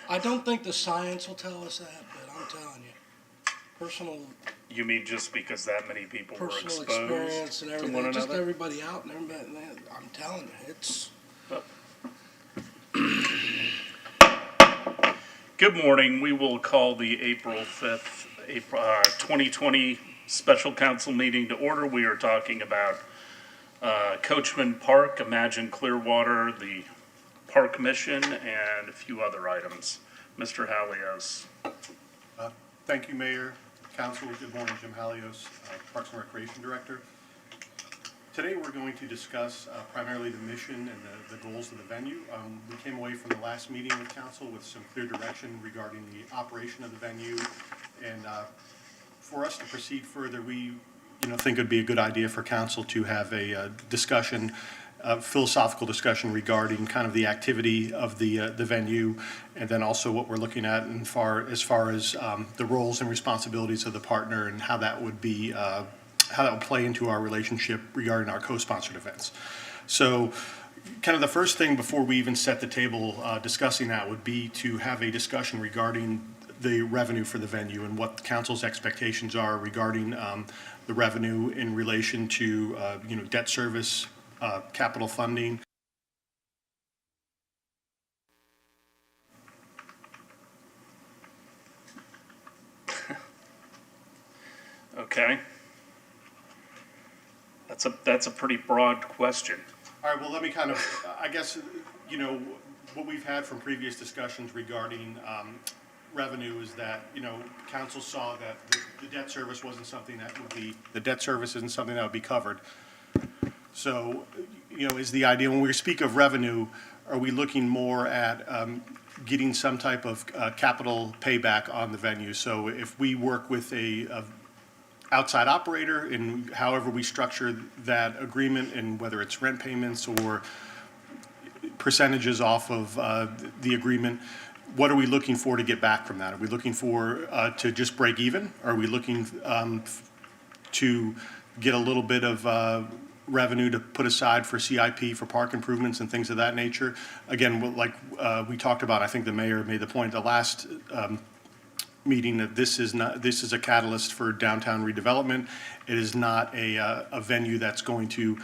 I don't think the science will tell us that, but I'm telling you, personal You mean just because that many people were personal exposed experience and to everything, one just another? everybody out and everybody, man, I'm telling you, it's, Good morning. We will call the April 5th, 2020 special council meeting to order. We are talking about Coachman Park, Imagine Clearwater, the Park Mission, and a few other items. Mr. Halios. Thank you, Mayor, Council. Good morning, Jim Halios, Parks and Recreation Director. Today we're going to discuss primarily the mission and the goals of the venue. We came away from the last meeting with Council with some clear direction regarding the operation of the venue. And for us to proceed further, we think it would be a good idea for Council to have a discussion, philosophical discussion regarding kind of the activity of the venue, and then also what we're looking at as far as the roles and responsibilities of the partner and how that would be how that would play into our relationship regarding our co-sponsored events. So kind of the first thing before we even set the table discussing that would be to have a discussion regarding the revenue for the venue and what the council's expectations are regarding the revenue in relation to debt service, capital funding. Okay. That's a pretty broad question. All right, well, let me kind of, I guess, what we've had from previous discussions regarding revenue is that, council saw that the debt service wasn't something that would be, the debt service isn't something that would be covered. So, is the idea, when we speak of revenue, are we looking more at getting some type of capital payback on the venue? So if we work with a outside operator and however we structure that agreement, and whether it's rent payments or percentages off of the agreement, what are we looking for to get back from that? Are we looking for to just break even? Are we looking to get a little bit of revenue to put aside for CIP, for park improvements and things of that nature? Again, like we talked about, I think the mayor made the point at the last meeting that this is a catalyst for downtown redevelopment. It is not a venue that's going to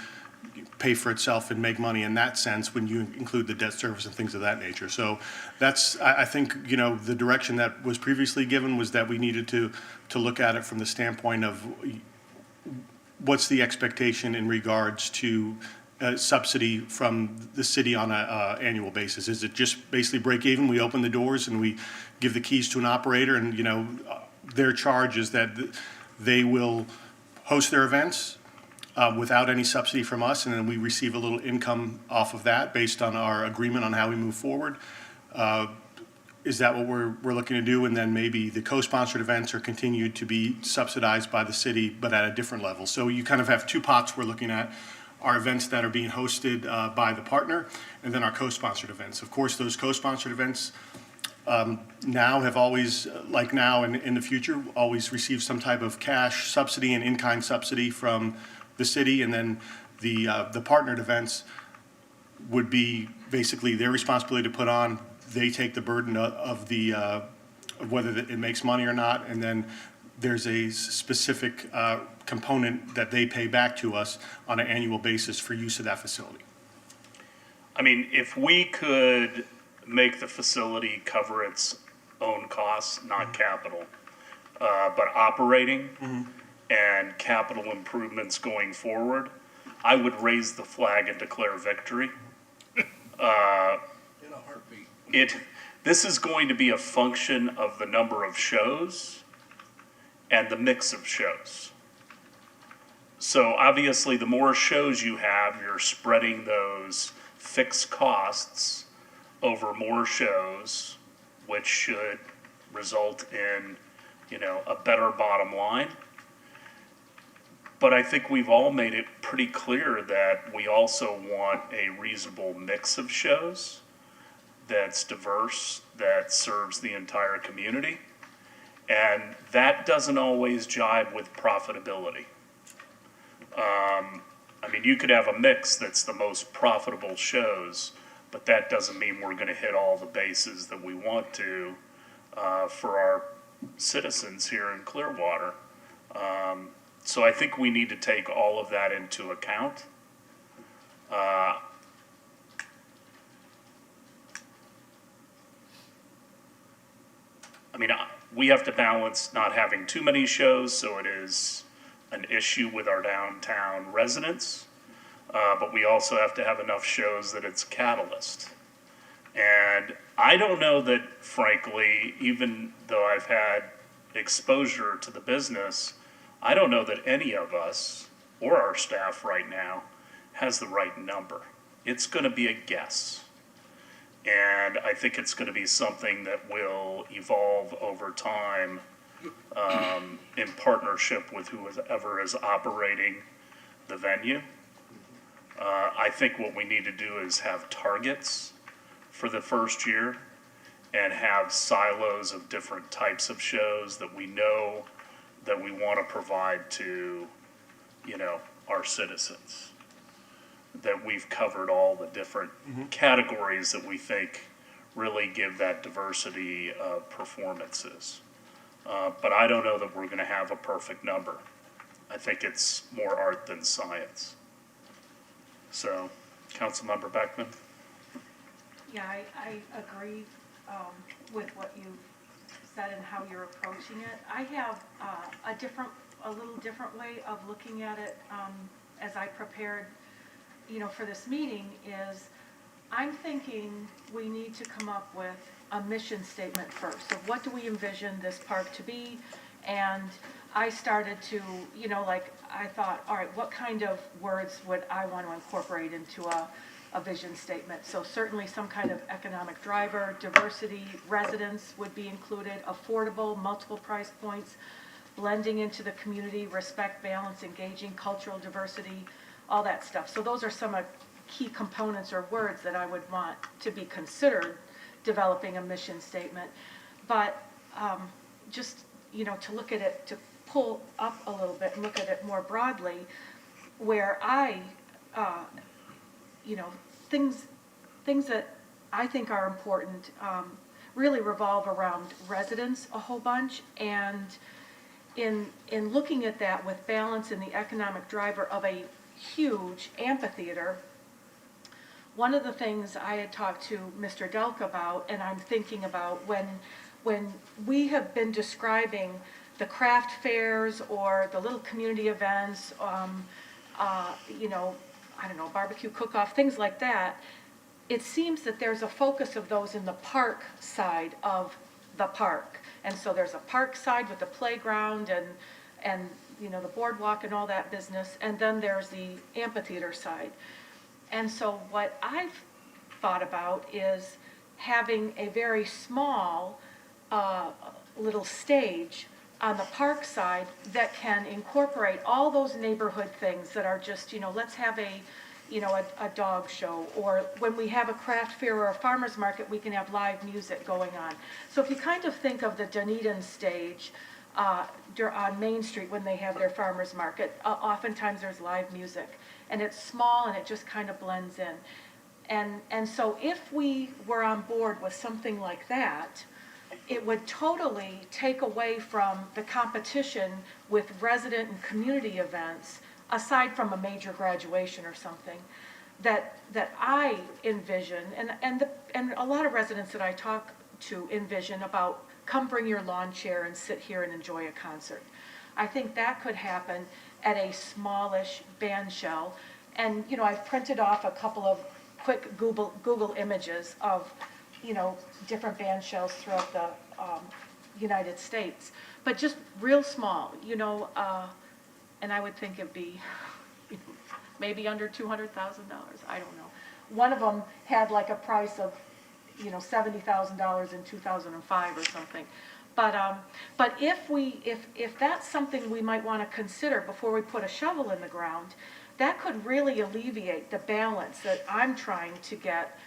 pay for itself and make money in that sense when you include the debt service and things of that nature. So that's, I think, the direction that was previously given was that we needed to look at it from the standpoint of what's the expectation in regards to subsidy from the city on an annual basis. Is it just basically break even? We open the doors and we give the keys to an operator, and their charge is that they will host their events without any subsidy from us, and then we receive a little income off of that based on our agreement on how we move forward. Is that what we're looking to do? And then maybe the co-sponsored events are continued to be subsidized by the city, but at a different level. So you kind of have two pots we're looking at: our events that are being hosted by the partner, and then our co-sponsored events. Of course, those co-sponsored events now have always, like now and in the future, always receive some type of cash subsidy and in-kind subsidy from the city, and then the partnered events would be basically their responsibility to put on. They take the burden of whether it makes money or not, and then there's a specific component that they pay back to us on an annual basis for use of that facility. I mean, if we could make the facility cover its own costs, not capital, but operating and capital improvements going forward, I would raise the flag and declare victory. in a heartbeat. This is going to be a function of the number of shows and the mix of shows. So obviously, the more shows you have, you're spreading those fixed costs over more shows, which should result in, a better bottom line. But I think we've all made it pretty clear that we also want a reasonable mix of shows that's diverse, that serves the entire community. And that doesn't always jive with profitability. I mean, you could have a mix that's the most profitable shows, but that doesn't mean we're gonna hit all the bases that we want to, for our citizens here in Clearwater. So I think we need to take all of that into account. I mean, we have to balance not having too many shows, so it is an issue with our downtown residents. But we also have to have enough shows that it's a catalyst. And I don't know that, frankly, even though I've had exposure to the business, I don't know that any of us or our staff right now has the right number. It's going to be a guess. And I think it's going to be something that will evolve over time, in partnership with whoever is operating the venue. I think what we need to do is have targets for the first year and have silos of different types of shows that we know that we want to provide to, our citizens. That we've covered all the different categories that we think really give that diversity of performances. But I don't know that we're going to have a perfect number. I think it's more art than science. So, Councilmember Beckman? Yeah, I agree with what you said and how you're approaching it. I have a little different way of looking at it as I prepared, for this meeting is I'm thinking we need to come up with a mission statement first. So what do we envision this park to be? And I started to, I thought, all right, what kind of words would I want to incorporate into a vision statement? So certainly some kind of economic driver, diversity, residents would be included, affordable, multiple price points, blending into the community, respect, balance, engaging, cultural diversity, all that stuff. So those are some key components or words that I would want to be considered developing a mission statement. But just, to look at it, to pull up a little bit and look at it more broadly, where things that I think are important really revolve around residents a whole bunch. And in looking at that with balance in the economic driver of a huge amphitheater, one of the things I had talked to Mr. Delk about, and I'm thinking about when we have been describing the craft fairs or the little community events, barbecue cook-off, things like that, it seems that there's a focus of those in the park side of the park. And so there's a park side with the playground and the boardwalk and all that business, and then there's the amphitheater side. And so what I've thought about is having a very small little stage on the park side that can incorporate all those neighborhood things that are just, let's have a dog show, or when we have a craft fair or a farmer's market, we can have live music going on. So if you kind of think of the Dunedin stage on Main Street when they have their farmer's market, oftentimes there's live music, and it's small and it just kind of blends in. And so if we were on board with something like that, it would totally take away from the competition with resident and community events, aside from a major graduation or something, that I envision, and a lot of residents that I talk to envision about, come bring your lawn chair and sit here and enjoy a concert. I think that could happen at a smallish band shell. And, I've printed off a couple of quick Google images of, different band shells throughout the United States, but just real small, and I would think it'd be maybe under $200,000. I don't know. One of them had like a price of, $70,000 in 2005 or something. But if that's something we might want to consider before we put a shovel in the ground, that could really alleviate the balance that I'm trying to get,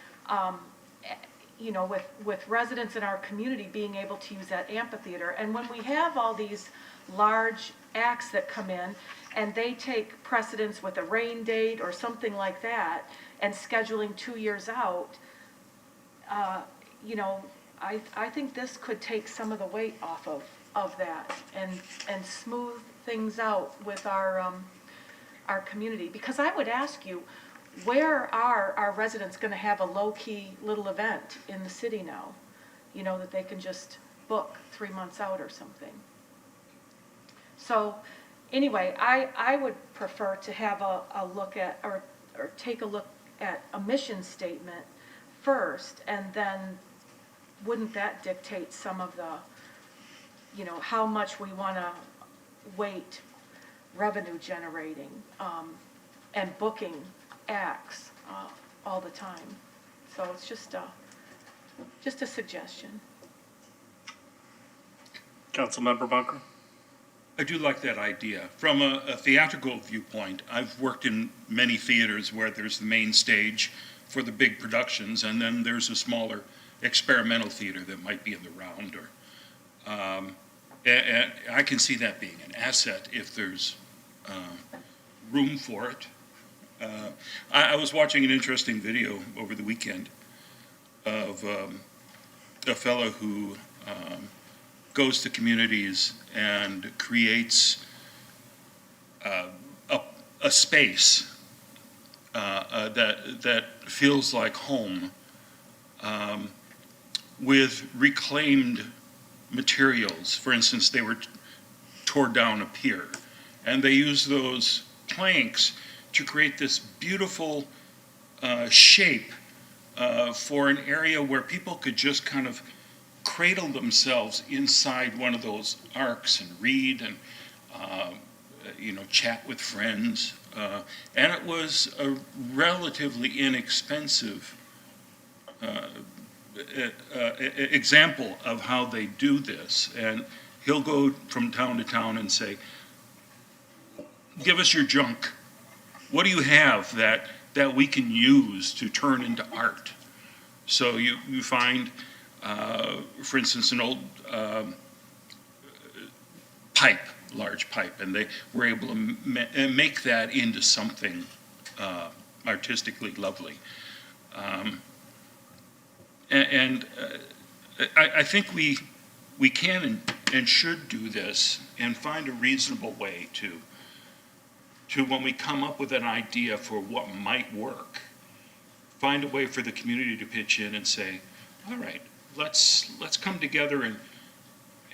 with residents in our community being able to use that amphitheater. And when we have all these large acts that come in and they take precedence with a rain date or something like that and scheduling 2 years out, you know, I think this could take some of the weight off of that and smooth things out with our community. Because I would ask you, where are our residents gonna have a low-key little event in the city now? You know, that they can just book 3 months out or something. So, anyway, I would prefer to have a look at, or take a look at a mission statement first, and then wouldn't that dictate some of the, you know, how much we want to weight revenue generating and booking acts all the time? So it's just a suggestion. Councilmember Bunker? I do like that idea. From a theatrical viewpoint, I've worked in many theaters where there's the main stage for the big productions, and then there's a smaller experimental theater that might be in the round. And I can see that being an asset if there's room for it. I was watching an interesting video over the weekend of a fellow who goes to communities and creates a space that feels like home with reclaimed materials. For instance, they were tore down a pier, and they used those planks to create this beautiful shape for an area where people could just kind of cradle themselves inside one of those arcs and read and chat with friends. And it was a relatively inexpensive example of how they do this. And he'll go from town to town and say, give us your junk. What do you have that we can use to turn into art? So you find, for instance, an old large pipe, and they were able to make that into something artistically lovely. I think we can and should do this and find a reasonable way to when we come up with an idea for what might work, find a way for the community to pitch in and say, all right, let's come together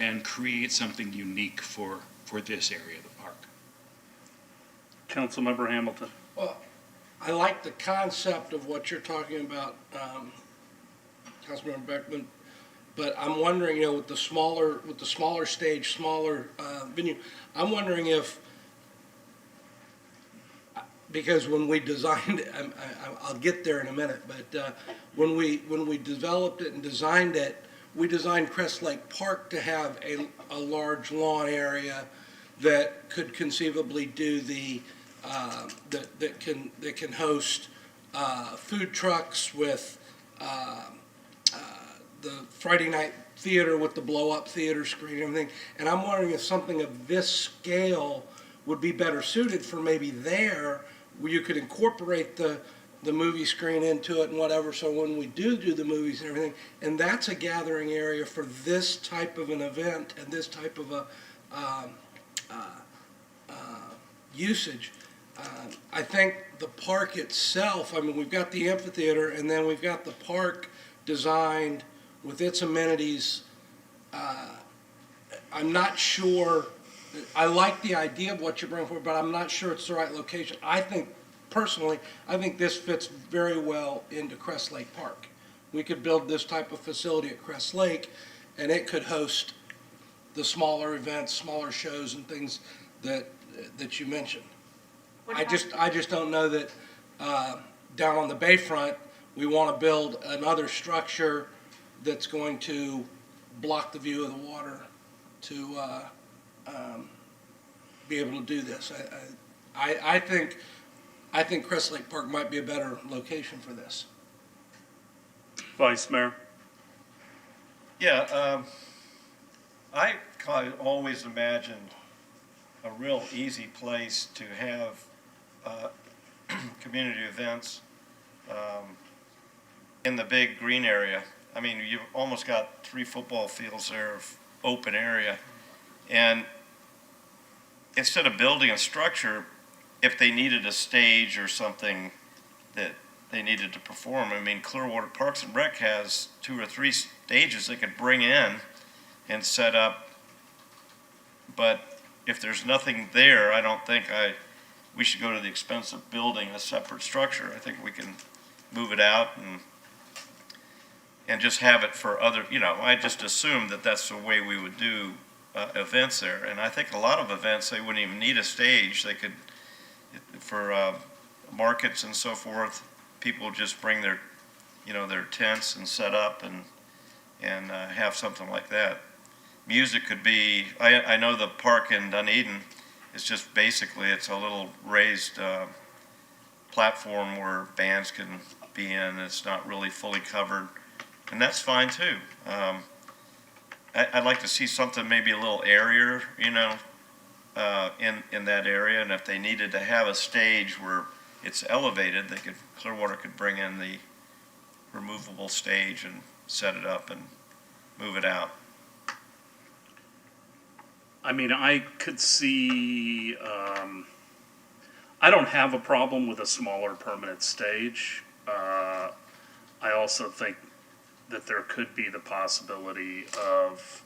and create something unique for this area of the park. Councilmember Hamilton? Well, I like the concept of what you're talking about, Councilmember Beckman, but I'm wondering, with the smaller stage, smaller venue, I'm wondering if, because when we designed it, I'll get there in a minute, but when we developed it and designed it, we designed Crest Lake Park to have a large lawn area that could conceivably do that can host food trucks with the Friday night theater with the blow-up theater screen and everything. And I'm wondering if something of this scale would be better suited for maybe there, where you could incorporate the movie screen into it and whatever, so when we do the movies and everything, and that's a gathering area for this type of an event and this type of a usage. I think the park itself, we've got the amphitheater, and then we've got the park designed with its amenities. I'm not sure, I like the idea of what you're bringing forward, but I'm not sure it's the right location. Personally, I think this fits very well into Crest Lake Park. We could build this type of facility at Crest Lake, and it could host the smaller events, smaller shows and things that you mentioned. I just don't know that down on the bayfront, we want to build another structure that's going to block the view of the water to be able to do this. I think Crest Lake Park might be a better location for this. Vice Mayor? Yeah, I kind of always imagined a real easy place to have community events. in the big green area. I mean, you've almost got 3 football fields there of open area. And instead of building a structure, if they needed a stage or something that they needed to perform, I mean, Clearwater Parks and Rec has 2 or 3 stages they could bring in and set up. But if there's nothing there, I don't think we should go to the expense of building a separate structure. I think we can move it out and just have it for other, I just assumed that that's the way we would do events there. And I think a lot of events, they wouldn't even need a stage. They could, for markets and so forth, people just bring their, their tents and set up and have something like that. Music could be, I know the park in Dunedin is just basically, it's a little raised platform where bands can be in. It's not really fully covered, and that's fine too. I'd like to see something maybe a little airier, in that area, and if they needed to have a stage where it's elevated, Clearwater could bring in the removable stage and set it up and move it out. I mean, I could see, I don't have a problem with a smaller permanent stage. I also think that there could be the possibility of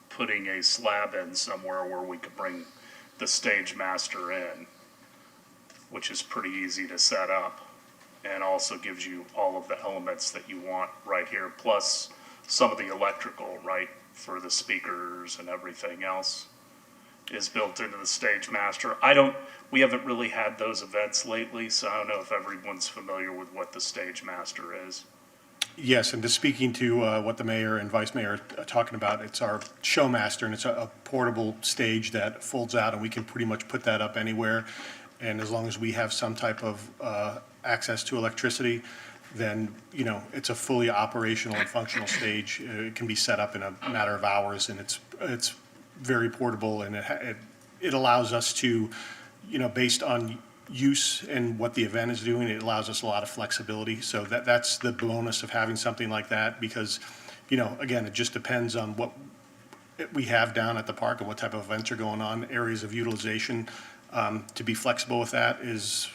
putting a slab in somewhere where we could bring the stage master in, which is pretty easy to set up and also gives you all of the elements that you want right here, plus some of the electrical, right, for the speakers and everything else is built into the stage master. We haven't really had those events lately, so I don't know if everyone's familiar with what the stage master is. Yes, and just speaking to what the mayor and vice mayor are talking about, it's our showmaster, and it's a portable stage that folds out, and we can pretty much put that up anywhere. And as long as we have some type of access to electricity, then, it's a fully operational and functional stage. It can be set up in a matter of hours, and it's very portable, and it allows us to, based on use and what the event is doing, it allows us a lot of flexibility. So that's the bonus of having something like that, because, again, it just depends on what we have down at the park and what type of events are going on. Areas of utilization, to be flexible with that is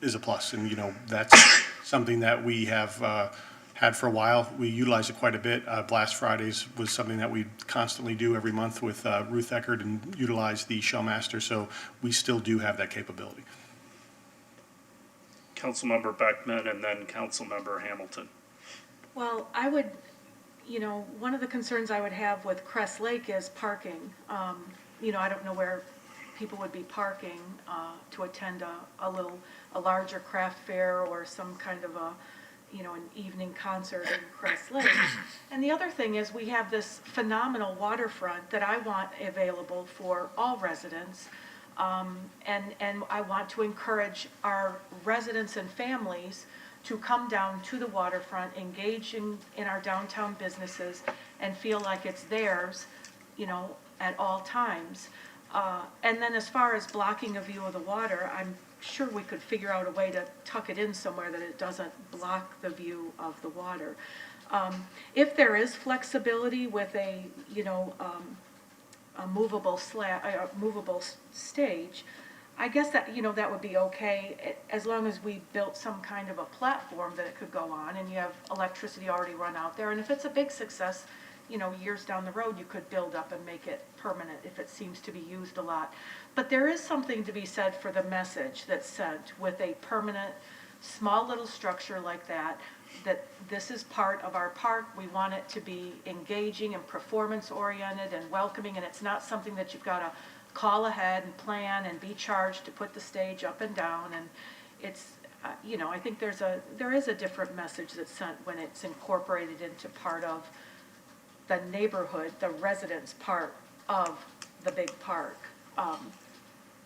a plus. And, that's something that we have had for a while. We utilize it quite a bit. Blast Fridays was something that we constantly do every month with Ruth Eckert and utilize the Showmaster. So we still do have that capability. Councilmember Beckman and then Councilmember Hamilton. Well, I would, one of the concerns I would have with Crest Lake is parking. I don't know where people would be parking to attend a larger craft fair or some kind of an evening concert in Crest Lake. And the other thing is we have this phenomenal waterfront that I want available for all residents. And I want to encourage our residents and families to come down to the waterfront, engage in our downtown businesses, and feel like it's theirs, at all times. And then as far as blocking a view of the water, I'm sure we could figure out a way to tuck it in somewhere that it doesn't block the view of the water. If there is flexibility with a movable stage, I guess that, that would be okay, as long as we built some kind of a platform that it could go on, and you have electricity already run out there. And if it's a big success, years down the road, you could build up and make it permanent if it seems to be used a lot. But there is something to be said for the message that's sent with a permanent, small little structure like that this is part of our park. We want it to be engaging and performance-oriented and welcoming, and it's not something that you've got to call ahead and plan and be charged to put the stage up and down. And it's, I think there is a different message that's sent when it's incorporated into part of the neighborhood, the residents' part of the big park.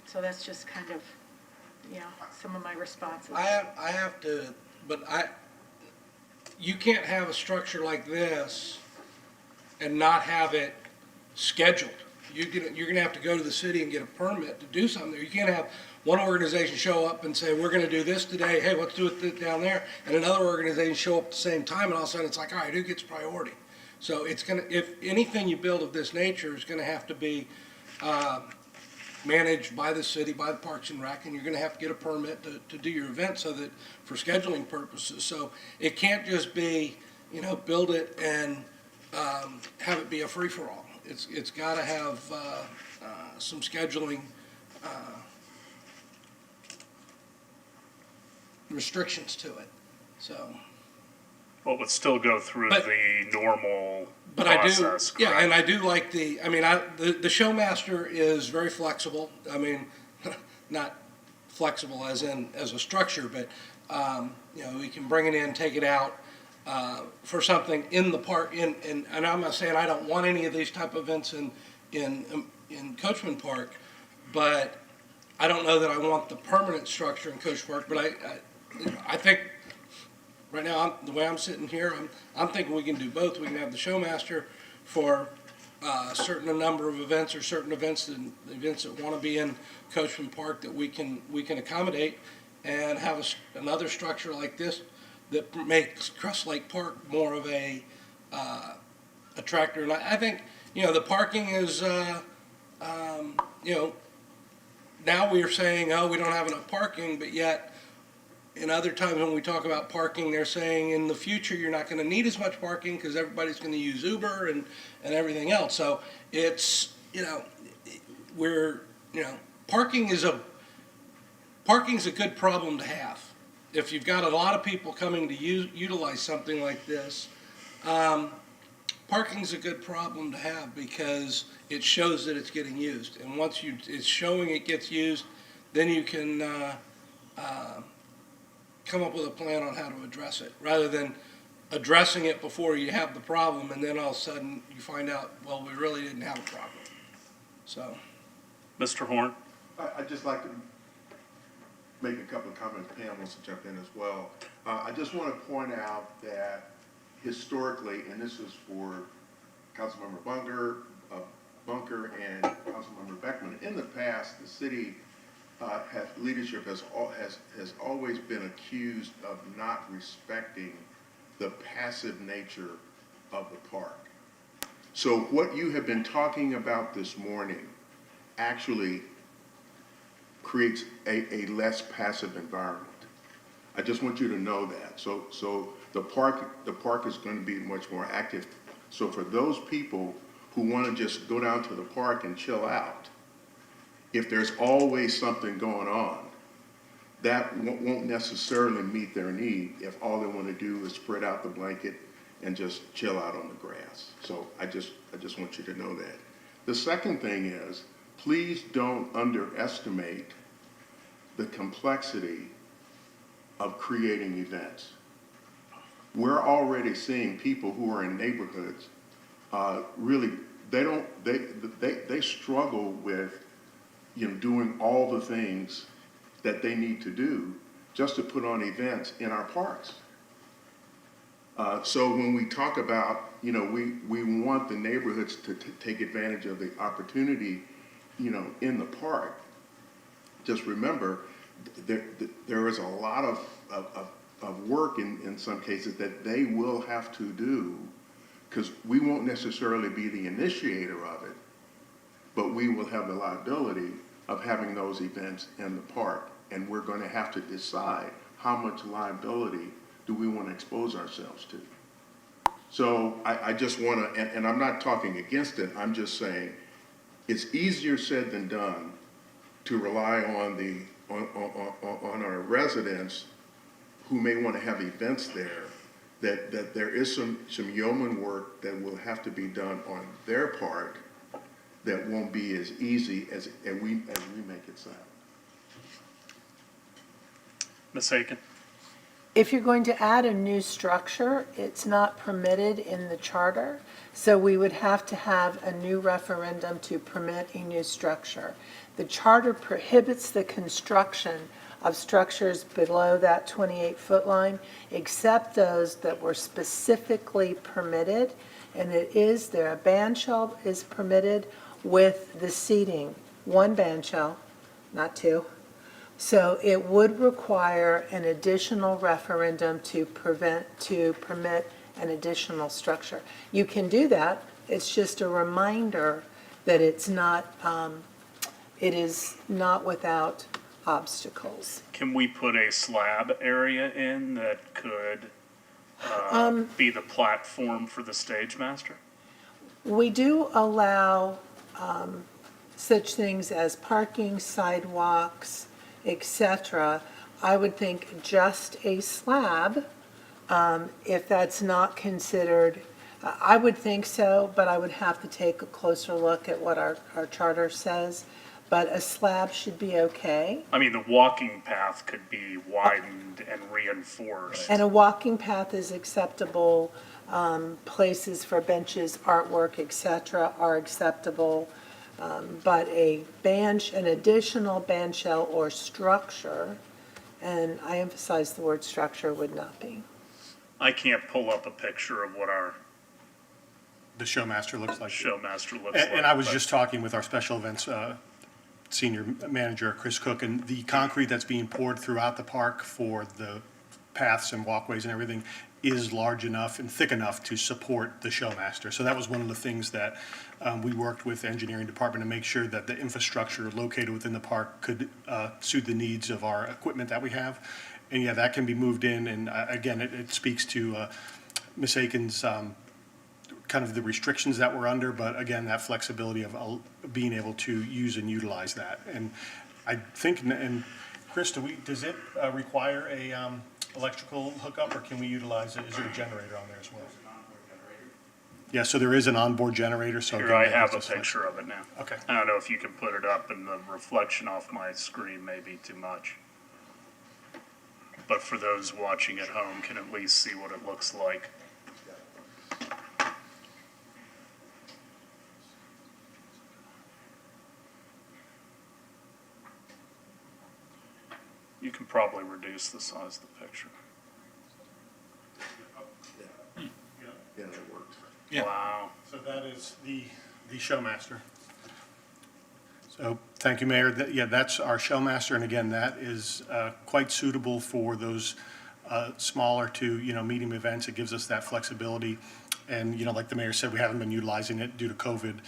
So that's just kind of, some of my responses. I have to, but you can't have a structure like this and not have it scheduled. you're gonna have to go to the city and get a permit to do something. You can't have one organization show up and say, we're gonna do this today, hey, let's do it down there, and another organization show up at the same time, and all of a sudden it's like, all right, who gets priority? So it's gonna, if anything you build of this nature is gonna have to be, managed by the city, by the Parks and Rec, and you're gonna have to get a permit to do your event so that, for scheduling purposes. So it can't just be, build it and, have it be a free-for-all. It's gotta have, some scheduling, restrictions to it, so. Well, it would still go through But- the normal But I do, process. yeah, correct? and I do like the Showmaster is very flexible. I mean, not flexible as a structure, but, we can bring it in, take it out, for something in the park, and I'm not saying I don't want any of these type of events in Coachman Park, but I don't know that I want the permanent structure in Coach Park, but I think right now, the way I'm sitting here, I'm thinking we can do both. We can have the Showmaster for a certain number of events or certain events that want to be in Coachman Park that we can accommodate, and have another structure like this that makes Crest Lake Park more of a attractor. And I think, the parking is, now we are saying, oh, we don't have enough parking, but yet in other times when we talk about parking, they're saying in the future, you're not going to need as much parking because everybody's going to use Uber and everything else. So it's, parking's a good problem to have. If you've got a lot of people coming to utilize something like this, parking's a good problem to have because it shows that it's getting used. And once it's showing it gets used, then you can come up with a plan on how to address it, rather than addressing it before you have the problem, and then all of a sudden you find out, well, we really didn't have a problem. So, Mr. Horn? I'd just like to make a couple of comments. Pam wants to jump in as well. I just want to point out that historically, and this is for Councilmember Bunker and Councilmember Beckman, in the past, the city leadership has always been accused of not respecting the passive nature of the park. So what you have been talking about this morning actually creates a less passive environment. I just want you to know that. So the park is going to be much more active. So for those people who want to just go down to the park and chill out, if there's always something going on, that won't necessarily meet their need if all they want to do is spread out the blanket and just chill out on the grass. So I just want you to know that. The second thing is, please don't underestimate the complexity of creating events. We're already seeing people who are in neighborhoods, really, they struggle with doing all the things that they need to do just to put on events in our parks. So when we talk about, we want the neighborhoods to take advantage of the opportunity, in the park. Just remember, there is a lot of work in some cases that they will have to do, because we won't necessarily be the initiator of it, but we will have the liability of having those events in the park. And we're going to have to decide how much liability do we want to expose ourselves to. So I just want to, and I'm not talking against it, I'm just saying it's easier said than done to rely on our residents who may want to have events there, that there is some yeoman work that will have to be done on their part that won't be as easy as we make it sound. Ms. Aiken? If you're going to add a new structure, it's not permitted in the charter, so we would have to have a new referendum to permit a new structure. The charter prohibits the construction of structures below that 28-foot line, except those that were specifically permitted, and a band shell is permitted, with the seating, one band shell, not two. So it would require an additional referendum to permit an additional structure. You can do that, it's just a reminder that it is not without obstacles. Can we put a slab area in that could be the platform for the stage master? We do allow such things as parking, sidewalks, etc. I would think just a slab, if that's not considered, I would think so, but I would have to take a closer look at what our charter says. But a slab should be okay. I mean, the walking path could be widened and reinforced. And a walking path is acceptable, places for benches, artwork, etc. are acceptable. But an additional band shell or structure, and I emphasize the word structure, would not be. I can't pull up a picture of what our The showmaster looks like. showmaster looks like. And I was but- just talking with our special events senior manager, Chris Cook, and the concrete that's being poured throughout the park for the paths and walkways and everything is large enough and thick enough to support the showmaster. So that was one of the things that we worked with the engineering department to make sure that the infrastructure located within the park could suit the needs of our equipment that we have. And yeah, that can be moved in, and again, it speaks to Ms. Aiken's kind of the restrictions that we're under, but again, that flexibility of being able to use and utilize that. And I think, and Chris, does it require a electrical hookup, or can we utilize it? Is there a generator on there as well? Yeah, so there is an onboard generator, so. Here, again, I that have a gives us picture of it now. Okay. I don't know if you can put it up, and the reflection off my screen may be too much. But for those watching at home can at least see what it looks like. You can probably reduce the size of the picture. Yeah, that worked. Yeah. Wow. So that is the showmaster. So, thank you, Mayor. Yeah, that's our showmaster, and again, that is quite suitable for those smaller to, medium events. It gives us that flexibility. And, like the mayor said, we haven't been utilizing it due to COVID.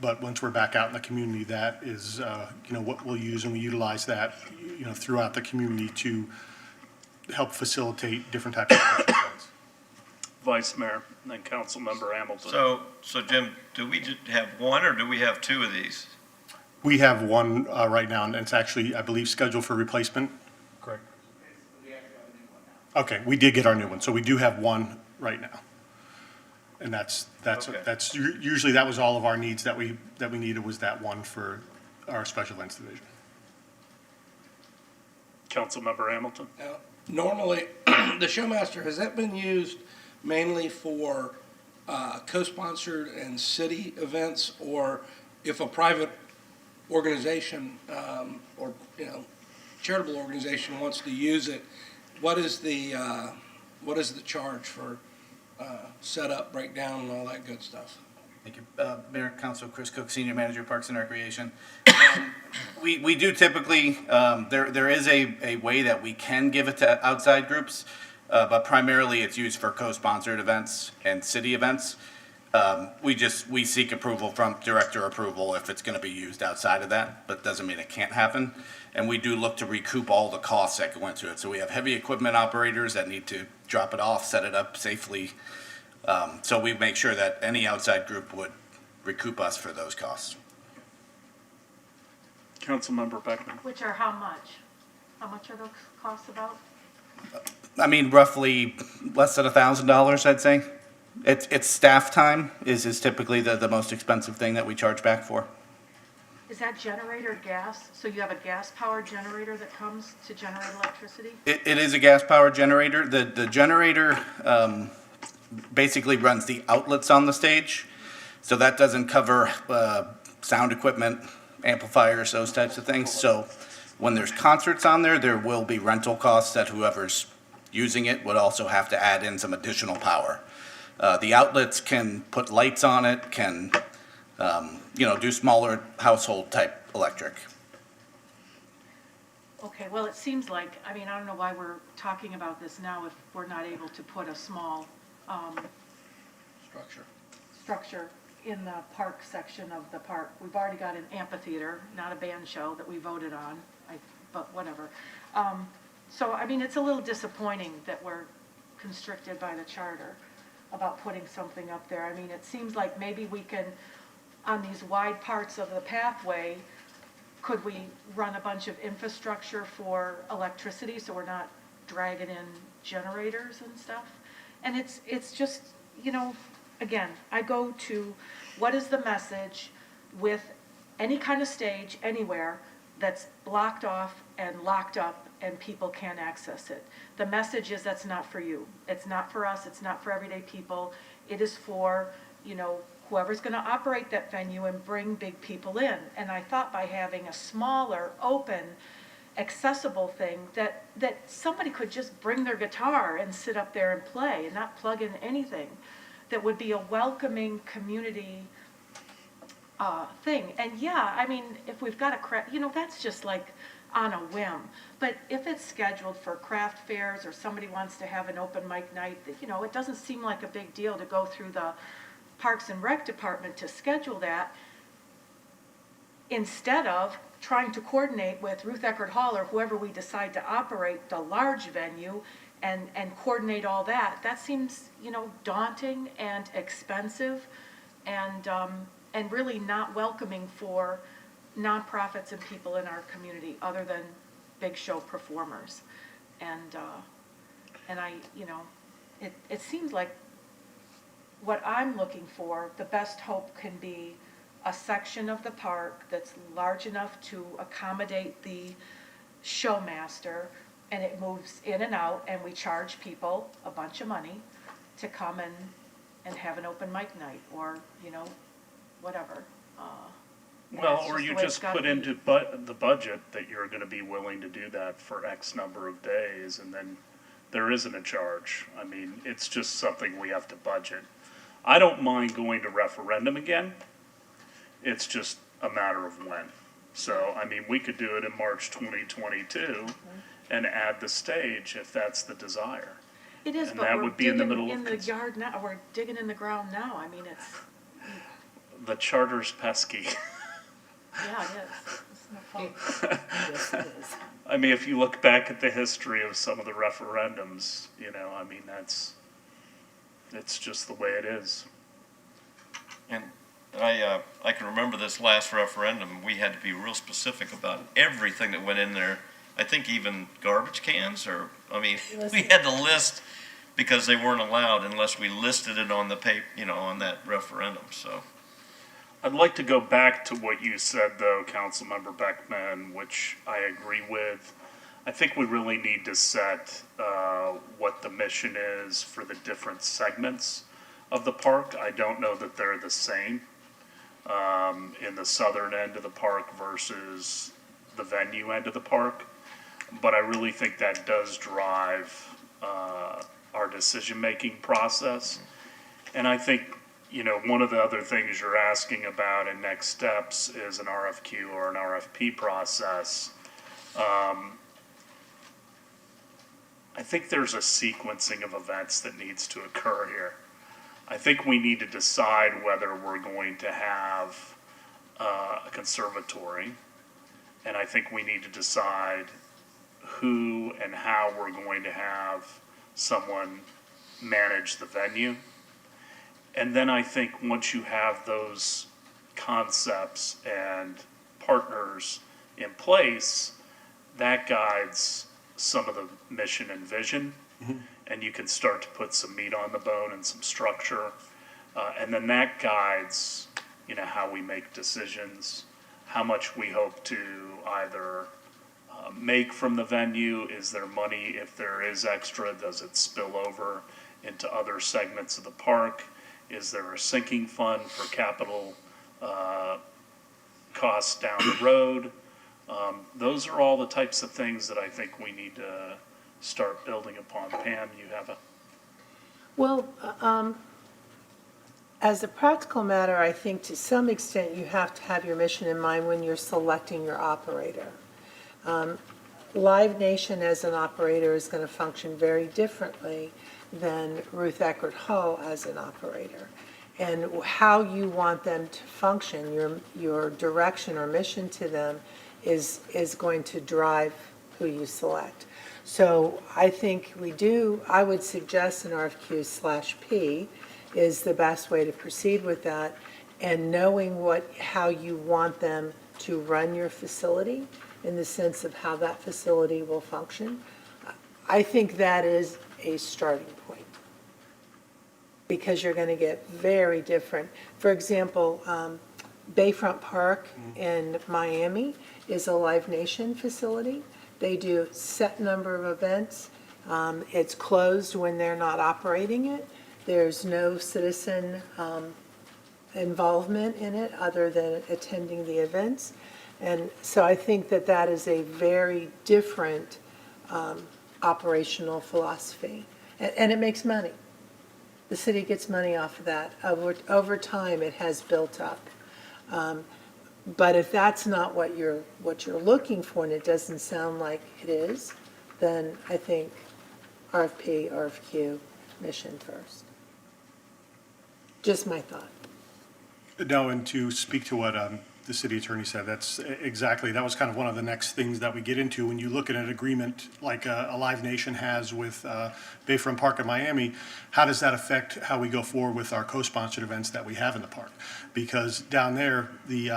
But once we're back out in the community, that is, what we'll use, and we utilize that, throughout the community to help facilitate different types of special events. Vice Mayor, and then Councilmember Hamilton. So Jim, do we just have one or do we have two of these? We have one right now, and it's actually, I believe, scheduled for replacement. Correct. Okay, we did get our new one, so we do have one right now. And that's Okay. usually that was all of our needs that we needed, was that one for our special events division. Councilmember Hamilton. Now, normally, the Showmaster, has that been used mainly for co-sponsored and city events? Or if a private organization or charitable organization wants to use it, what is the charge for setup, breakdown, and all that good stuff? Thank you. Mayor, Council, Chris Cook, Senior Manager, Parks and Recreation. We do typically, there is a way that we can give it to outside groups, but primarily it's used for co-sponsored events and city events. We seek approval from director approval if it's going to be used outside of that, but doesn't mean it can't happen. And we do look to recoup all the costs that go into it. So we have heavy equipment operators that need to drop it off, set it up safely. So we make sure that any outside group would recoup us for those costs. Councilmember Beckman. Which are how much? How much are those costs about? I mean, roughly less than $1,000, I'd say. It's staff time is typically the most expensive thing that we charge back for. Is that generator gas? So you have a gas-powered generator that comes to generate electricity? It is a gas-powered generator. The generator basically runs the outlets on the stage. So that doesn't cover sound equipment, amplifiers, those types of things. So when there's concerts on there, there will be rental costs that whoever's using it would also have to add in some additional power. The outlets can put lights on it, can do smaller household type electric. Okay, well, it seems like, I mean, I don't know why we're talking about this now if we're not able to put a small Structure. structure in the park section of the park. We've already got an amphitheater, not a band show that we voted on, but whatever. So, I mean, it's a little disappointing that we're constricted by the charter about putting something up there. I mean, it seems like maybe we can, on these wide parts of the pathway, could we run a bunch of infrastructure for electricity so we're not dragging in generators and stuff? And it's just, again, I go to what is the message with any kind of stage anywhere that's blocked off and locked up and people can't access it. The message is that's not for you. It's not for us. It's not for everyday people. It is for, whoever's going to operate that venue and bring big people in. And I thought by having a smaller, open, accessible thing that somebody could just bring their guitar and sit up there and play and not plug in anything, that would be a welcoming community thing. And yeah, I mean, if we've got that's just like on a whim. But if it's scheduled for craft fairs or somebody wants to have an open mic night, it doesn't seem like a big deal to go through the Parks and Rec department to schedule that, instead of trying to coordinate with Ruth Eckerd Hall or whoever we decide to operate the large venue and coordinate all that. That seems, daunting and expensive and really not welcoming for nonprofits and people in our community other than big show performers. And I, it seems like what I'm looking for, the best hope can be a section of the park that's large enough to accommodate the showmaster, and it moves in and out, and we charge people a bunch of money to come and have an open mic night, or, whatever. And Well, that's or the you way it's just gotta put be. into the budget that you're gonna be willing to do that for X number of days, and then there isn't a charge. I mean, it's just something we have to budget. I don't mind going to referendum again. It's just a matter of when. So, I mean, we could do it in March 2022 and add the stage if that's the desire. It is, and but that we're would be in the digging middle of in the cons- yard now, we're digging in the ground now. I mean, it's, The charter's pesky. yeah, it is. It's no fun. Yes, it is. I mean, if you look back at the history of some of the referendums, I mean, it's just the way it is. And I can remember this last referendum, we had to be real specific about everything that went in there. I think even garbage cans, we had to list, because they weren't allowed unless we listed it on the on that referendum, so. I'd like to go back to what you said, though, Councilmember Beckman, which I agree with. I think we really need to set what the mission is for the different segments of the park. I don't know that they're the same in the southern end of the park versus the venue end of the park. But I really think that does drive our decision-making process. And I think, one of the other things you're asking about in next steps is an RFQ or an RFP process. I think there's a sequencing of events that needs to occur here. I think we need to decide whether we're going to have a conservatory, and I think we need to decide who and how we're going to have someone manage the venue. And then I think once you have those concepts and partners in place, that guides some of the mission and vision. And you can start to put some meat on the bone and some structure. And then that guides, how we make decisions, how much we hope to either make from the venue. Is there money? If there is extra, does it spill over into other segments of the park? Is there a sinking fund for capital costs down the road? Those are all the types of things that I think we need to start building upon. Pam, you have a... Well, As a practical matter, I think to some extent you have to have your mission in mind when you're selecting your operator. Live Nation as an operator is going to function very differently than Ruth Eckerd Hall as an operator. And how you want them to function, your direction or mission to them is going to drive who you select. So I think I would suggest an RFQ/P is the best way to proceed with that, and knowing how you want them to run your facility in the sense of how that facility will function. I think that is a starting point, because you're going to get very different. For example, Bayfront Park in Miami is a Live Nation facility. They do set number of events. It's closed when they're not operating it. There's no citizen involvement in it other than attending the events. And so I think that is a very different operational philosophy. And it makes money. The city gets money off of that. Over time, it has built up. But if that's not what you're looking for, and it doesn't sound like it is, then I think RFP, RFQ, mission first. Just my thought. No, and to speak to what the city attorney said, that was kind of one of the next things that we get into when you look at an agreement like a Live Nation has with Bayfront Park in Miami. How does that affect how we go forward with our co-sponsored events that we have in the park? Because down there, the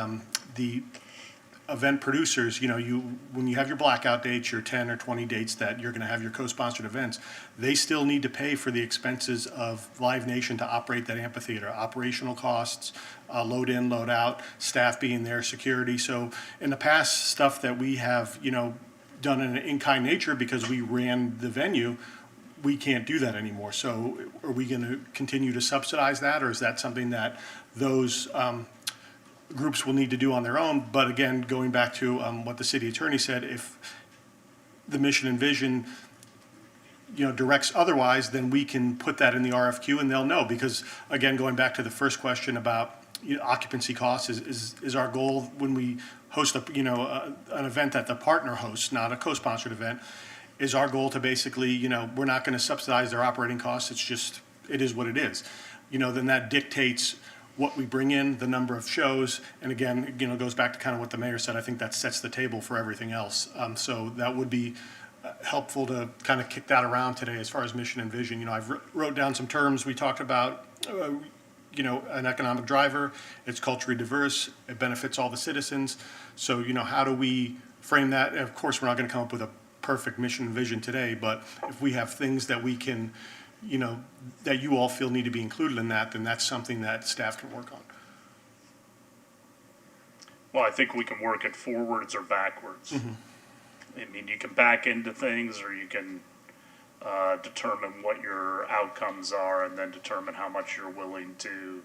event producers, when you have your blackout dates, your 10 or 20 dates that you're going to have your co-sponsored events, they still need to pay for the expenses of Live Nation to operate that amphitheater, operational costs, load in, load out, staff being there, security. So in the past, stuff that we have, done in an in-kind nature because we ran the venue, we can't do that anymore. So are we going to continue to subsidize that, or is that something that those groups will need to do on their own? But again, going back to what the city attorney said, if the mission and vision directs otherwise, then we can put that in the RFQ and they'll know. Because again, going back to the first question about occupancy costs, is our goal when we host an event that the partner hosts, not a co-sponsored event, is our goal to basically, we're not going to subsidize their operating costs. It is what it is. Then that dictates what we bring in, the number of shows, and again, it goes back to kind of what the mayor said. I think that sets the table for everything else. So that would be helpful to kind of kick that around today as far as mission and vision. I've wrote down some terms. We talked about, an economic driver. It's culturally diverse. It benefits all the citizens. So, how do we frame that? And of course, we're not going to come up with a perfect mission and vision today, but if we have things that we can, that you all feel need to be included in that, then that's something that staff can work on. Well, I think we can work it forwards or backwards. I mean, you can back into things, or you can determine what your outcomes are and then determine how much you're willing to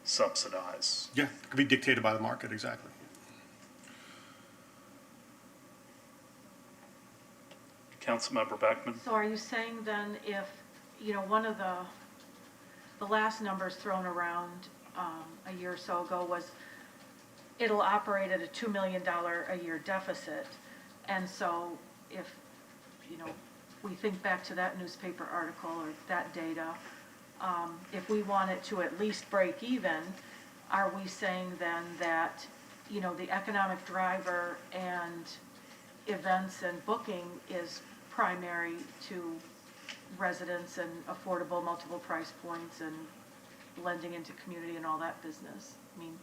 subsidize. Yeah, it could be dictated by the market, exactly. Councilmember Beckman? So are you saying then if, one of the last numbers thrown around a year or so ago was it'll operate at a $2 million a year deficit. And so if, we think back to that newspaper article or that data, if we want it to at least break even, are we saying then that, the economic driver and events and booking is primary to residents and affordable multiple price points and blending into community and all that business? I mean,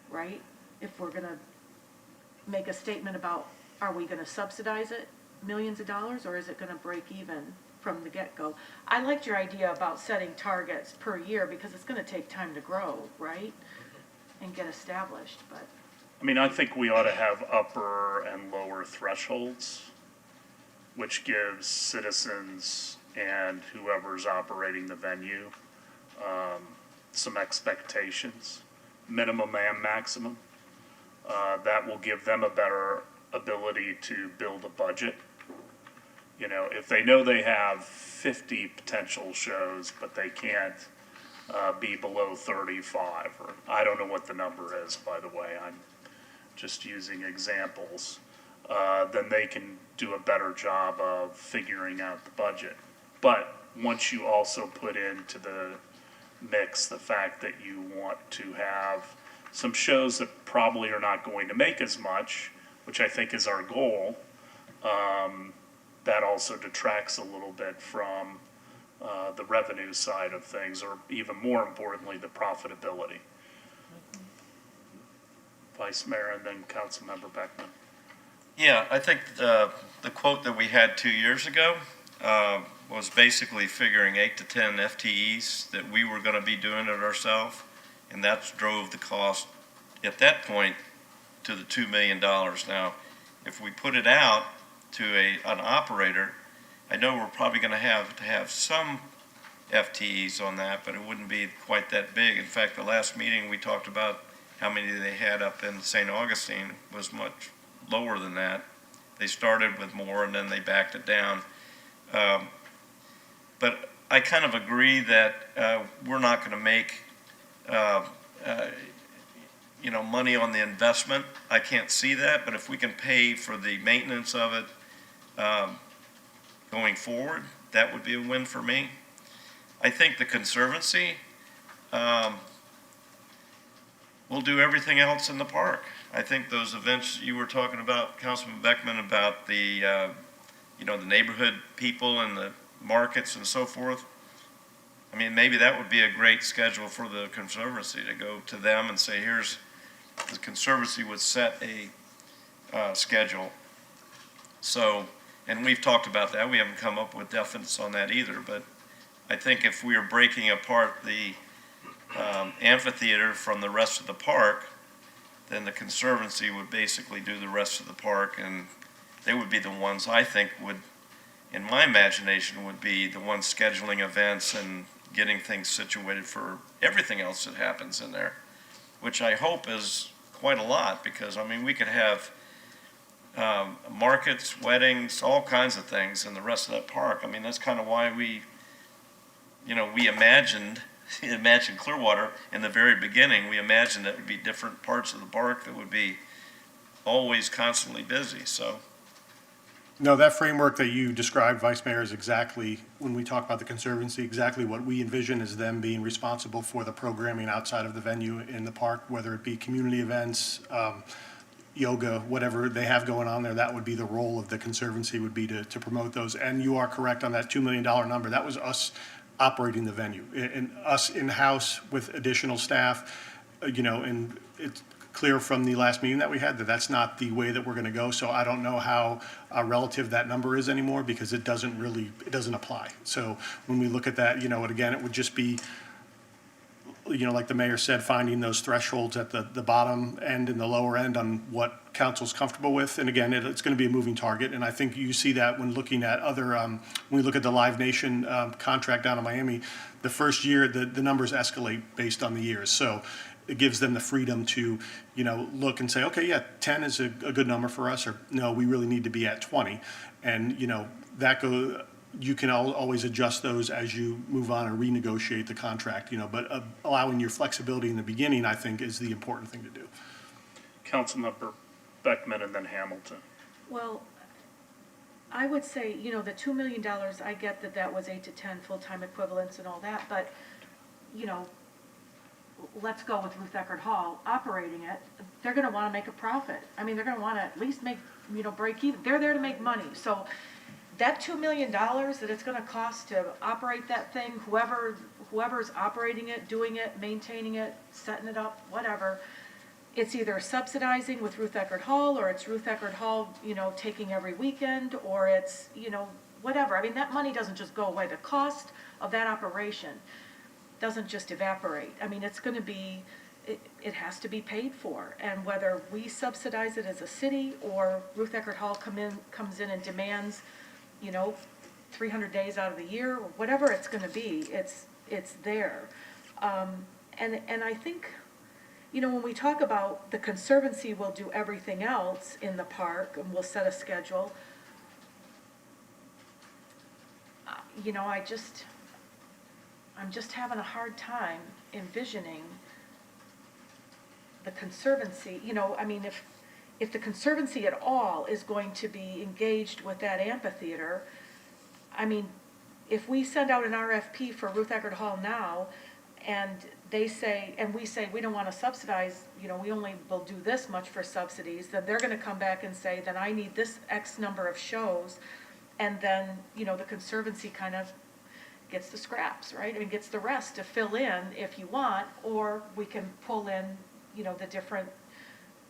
right? If we're going to make a statement about, are we going to subsidize it millions of dollars, or is it going to break even from the get-go? I liked your idea about setting targets per year because it's going to take time to grow, right? And get established, but. I mean, I think we ought to have upper and lower thresholds, which gives citizens and whoever's operating the venue some expectations, minimum and maximum. That will give them a better ability to build a budget. If they know they have 50 potential shows, but they can't be below 35, or I don't know what the number is, by the way, I'm just using examples, then they can do a better job of figuring out the budget. But once you also put into the mix the fact that you want to have some shows that probably are not going to make as much, which I think is our goal, that also detracts a little bit from the revenue side of things, or even more importantly, the profitability. Vice Mayor and then Councilmember Beckman. Yeah, I think the quote that we had 2 years ago was basically figuring 8 to 10 FTEs that we were going to be doing it ourselves, and that drove the cost at that point to the $2 million. Now, if we put it out to an operator, I know we're probably going to have some FTEs on that, but it wouldn't be quite that big. In fact, the last meeting we talked about how many they had up in St. Augustine was much lower than that. They started with more and then they backed it down. But I kind of agree that we're not going to make money on the investment. I can't see that, but if we can pay for the maintenance of it going forward, that would be a win for me. I think the Conservancy will do everything else in the park. I think those events you were talking about, Councilman Beckman, about the the neighborhood people and the markets and so forth. I mean, maybe that would be a great schedule for the Conservancy to go to them and say, here's, the Conservancy would set a schedule. So, and we've talked about that. We haven't come up with definites on that either, but I think if we are breaking apart the amphitheater from the rest of the park, then the Conservancy would basically do the rest of the park, and they would be the ones I think would, in my imagination, would be the ones scheduling events and getting things situated for everything else that happens in there, which I hope is quite a lot, because, I mean, we could have markets, weddings, all kinds of things in the rest of that park. I mean, that's kind of why we imagined Clearwater in the very beginning. We imagined that it would be different parts of the park that would be always constantly busy, so. No, that framework that you described, Vice Mayor, is exactly, when we talk about the Conservancy, exactly what we envision as them being responsible for the programming outside of the venue in the park, whether it be community events, yoga, whatever they have going on there. That would be the role of the Conservancy, would be to promote those. And you are correct on that $2 million number. That was us operating the venue, and us in-house with additional staff, and it's clear from the last meeting that we had that that's not the way that we're going to go. So I don't know how relative that number is anymore, because it doesn't apply. So when we look at that, again, it would just be, like the mayor said, finding those thresholds at the bottom end and the lower end on what council's comfortable with. And again, it's going to be a moving target. And I think you see that when looking at other, when we look at the Live Nation contract down in Miami, the first year, the numbers escalate based on the years. So it gives them the freedom to, look and say, okay, yeah, 10 is a good number for us, or no, we really need to be at 20. And, you can always adjust those as you move on and renegotiate the contract, but allowing your flexibility in the beginning, I think, is the important thing to do. Councilmember Beckman and then Hamilton. Well, I would say, the $2 million, I get that was 8 to 10 full-time equivalents and all that, but, let's go with Ruth Eckerd Hall operating it. They're going to want to make a profit. I mean, they're going to want to at least make, break even. They're there to make money. So that $2 million that it's going to cost to operate that thing, whoever's operating it, doing it, maintaining it, setting it up, whatever, it's either subsidizing with Ruth Eckerd Hall, or it's Ruth Eckerd Hall, taking every weekend, or it's, whatever. I mean, that money doesn't just go away. The cost of that operation doesn't just evaporate. I mean, it's going to be, it has to be paid for. And whether we subsidize it as a city, or Ruth Eckerd Hall comes in and demands, 300 days out of the year, or whatever it's going to be, it's there. And I think, when we talk about the Conservancy will do everything else in the park and we'll set a schedule, I'm just having a hard time envisioning the Conservancy, I mean, if the Conservancy at all is going to be engaged with that amphitheater, I mean, if we send out an RFP for Ruth Eckerd Hall now, and they say, and we say, we don't want to subsidize, we only will do this much for subsidies, then they're going to come back and say, then I need this X number of shows, and then, the Conservancy kind of gets the scraps, right? I mean, gets the rest to fill in if you want, or we can pull in, the different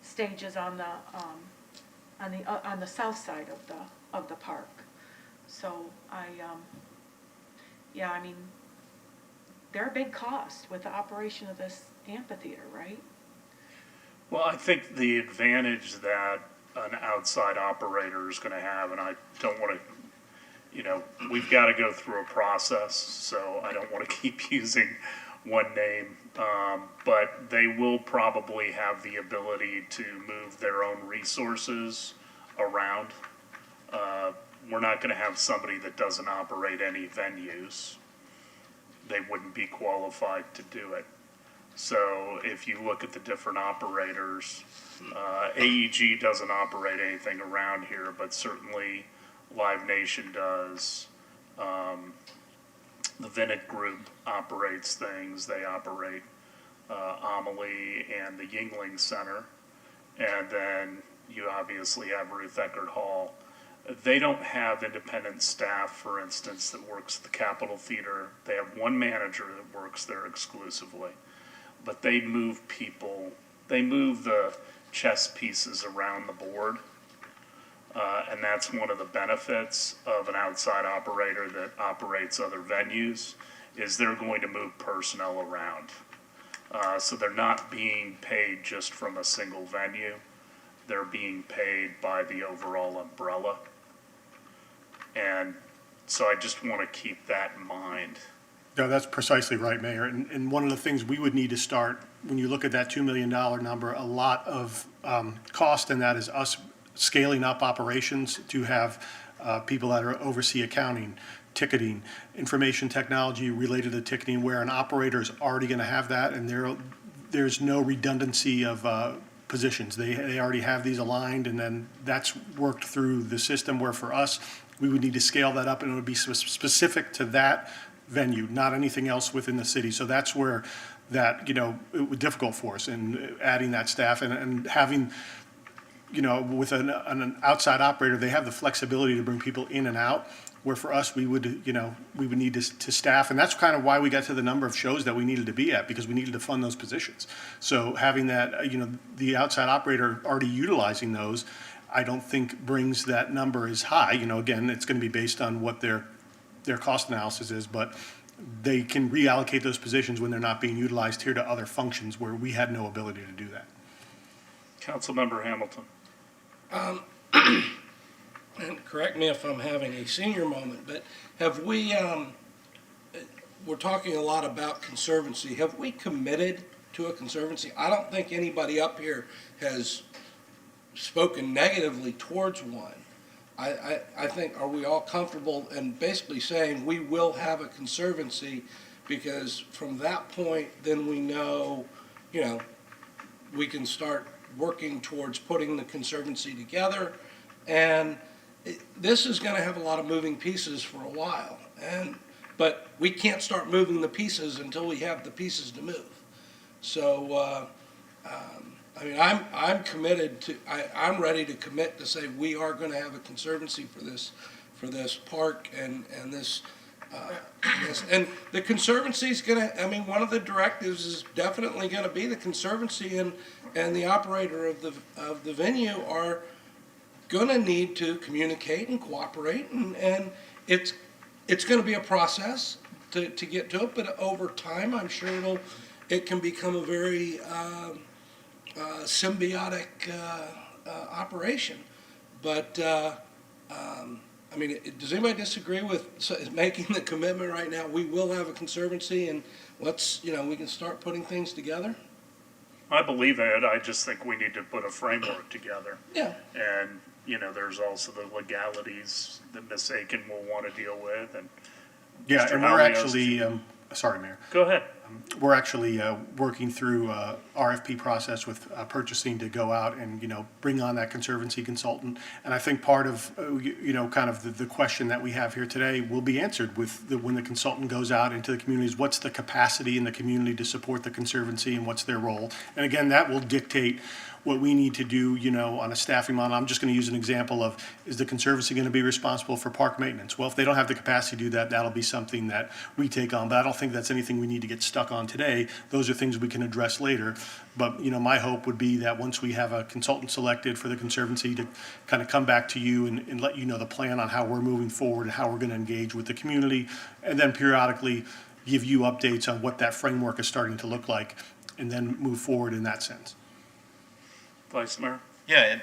stages on the south side of the park. So yeah, I mean, they're a big cost with the operation of this amphitheater, right? Well, I think the advantage that an outside operator is going to have, and I don't want to, we've got to go through a process, so I don't want to keep using one name, but they will probably have the ability to move their own resources around. We're not going to have somebody that doesn't operate any venues. They wouldn't be qualified to do it. So if you look at the different operators, AEG doesn't operate anything around here, but certainly Live Nation does. The Vinnet Group operates things. They operate Amelie and the Yingling Center. And then you obviously have Ruth Eckerd Hall. They don't have independent staff, for instance, that works at the Capitol Theater. They have one manager that works there exclusively. But they move people, they move the chess pieces around the board. And that's one of the benefits of an outside operator that operates other venues, is they're going to move personnel around. So they're not being paid just from a single venue. They're being paid by the overall umbrella. And so I just want to keep that in mind. No, that's precisely right, Mayor. And one of the things we would need to start, when you look at that $2 million number, a lot of cost in that is us scaling up operations to have people that are oversee accounting, ticketing, information technology related to ticketing, where an operator is already going to have that, and there's no redundancy of positions. They already have these aligned, and then that's worked through the system, where for us, we would need to scale that up, and it would be specific to that venue, not anything else within the city. So that's where that, it was difficult for us in adding that staff and having, with an outside operator, they have the flexibility to bring people in and out, where for us, we would need to staff. And that's kind of why we got to the number of shows that we needed to be at, because we needed to fund those positions. So having that, the outside operator already utilizing those, I don't think brings that number as high. Again, it's going to be based on what their cost analysis is, but they can reallocate those positions when they're not being utilized here to other functions where we had no ability to do that. Councilmember Hamilton. And correct me if I'm having a senior moment, but have we, we're talking a lot about conservancy. Have we committed to a conservancy? I don't think anybody up here has spoken negatively towards one. I think, are we all comfortable in basically saying we will have a conservancy, because from that point, then we know, we can start working towards putting the conservancy together. And this is going to have a lot of moving pieces for a while. But we can't start moving the pieces until we have the pieces to move. So, I'm committed to, I'm ready to commit to say we are going to have a conservancy for this park and this, and the conservancy is going to, one of the directives is definitely going to be the conservancy and the operator of the venue are going to need to communicate and cooperate, and it's going to be a process to get to it, but over time, I'm sure it can become a very symbiotic operation. But does anybody disagree with making the commitment right now? We will have a conservancy, and let's, we can start putting things together. I believe it. I just think we need to put a framework together. Yeah. And, there's also the legalities that Ms. Aiken will want to deal with. And Yeah, Mr. and we're Alios- actually sorry, Mayor. Go ahead. We're actually working through RFP process with purchasing to go out and, bring on that conservancy consultant. And I think part of, kind of the question that we have here today will be answered when the consultant goes out into the communities. What's the capacity in the community to support the conservancy and what's their role? And again, that will dictate what we need to do, on a staffing model. I'm just going to use an example of, is the conservancy going to be responsible for park maintenance? Well, if they don't have the capacity to do that, that'll be something that we take on. But I don't think that's anything we need to get stuck on today. Those are things we can address later. But, my hope would be that once we have a consultant selected for the conservancy to kind of come back to you and let you know the plan on how we're moving forward and how we're going to engage with the community, and then periodically give you updates on what that framework is starting to look like, and then move forward in that sense. Vice Mayor? Yeah,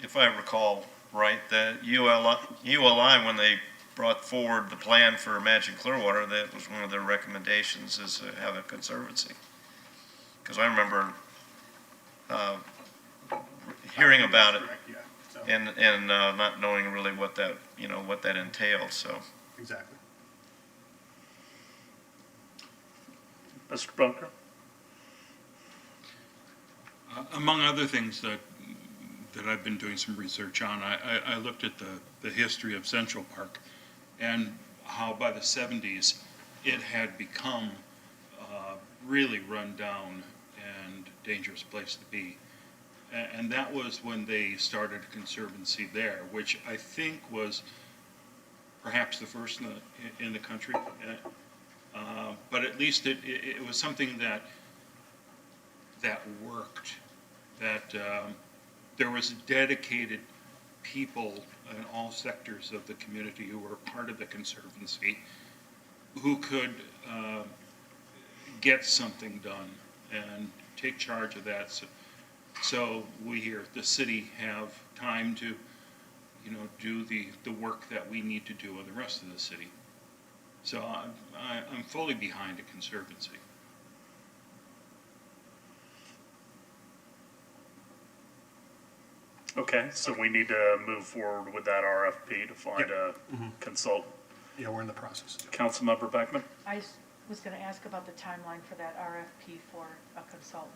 if I recall right, the ULI, when they brought forward the plan for Magic Clearwater, that was one of their recommendations, is to have a conservancy. Because I remember hearing about it Yeah, so, and not knowing really what that, what that entailed, so. exactly. Mr. Bunker? Among other things that I've been doing some research on, I looked at the history of Central Park and how by the 70s it had become a really run down and dangerous place to be. And that was when they started a conservancy there, which I think was perhaps the first in the country. But at least it was something that worked, that there was dedicated people in all sectors of the community who were part of the conservancy who could get something done and take charge of that. So we here at the city have time to, do the work that we need to do in the rest of the city. So I'm fully behind a conservancy. Okay, so we need to move forward with that RFP to find a consultant. Yeah, we're in the process. Councilmember Beckman? I was going to ask about the timeline for that RFP for a consultant.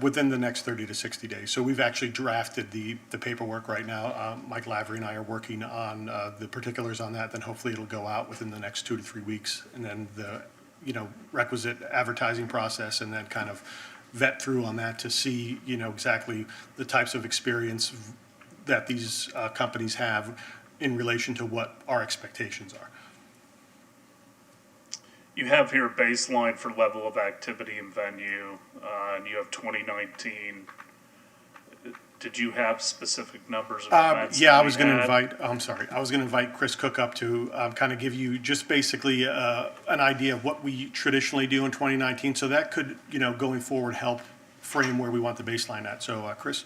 Within the next 30 to 60 days. So we've actually drafted the paperwork right now. Mike Lavery and I are working on the particulars on that. Then hopefully it'll go out within the next 2 to 3 weeks. And then the, requisite advertising process, and then kind of vet through on that to see, exactly the types of experience that these companies have in relation to what our expectations are. You have here baseline for level of activity and venue, and you have 2019. Did you have specific numbers of events? Yeah, that I was going to had? I was going to invite Chris Cook up to kind of give you just basically an idea of what we traditionally do in 2019. So that could, going forward, help frame where we want the baseline at. So, Chris?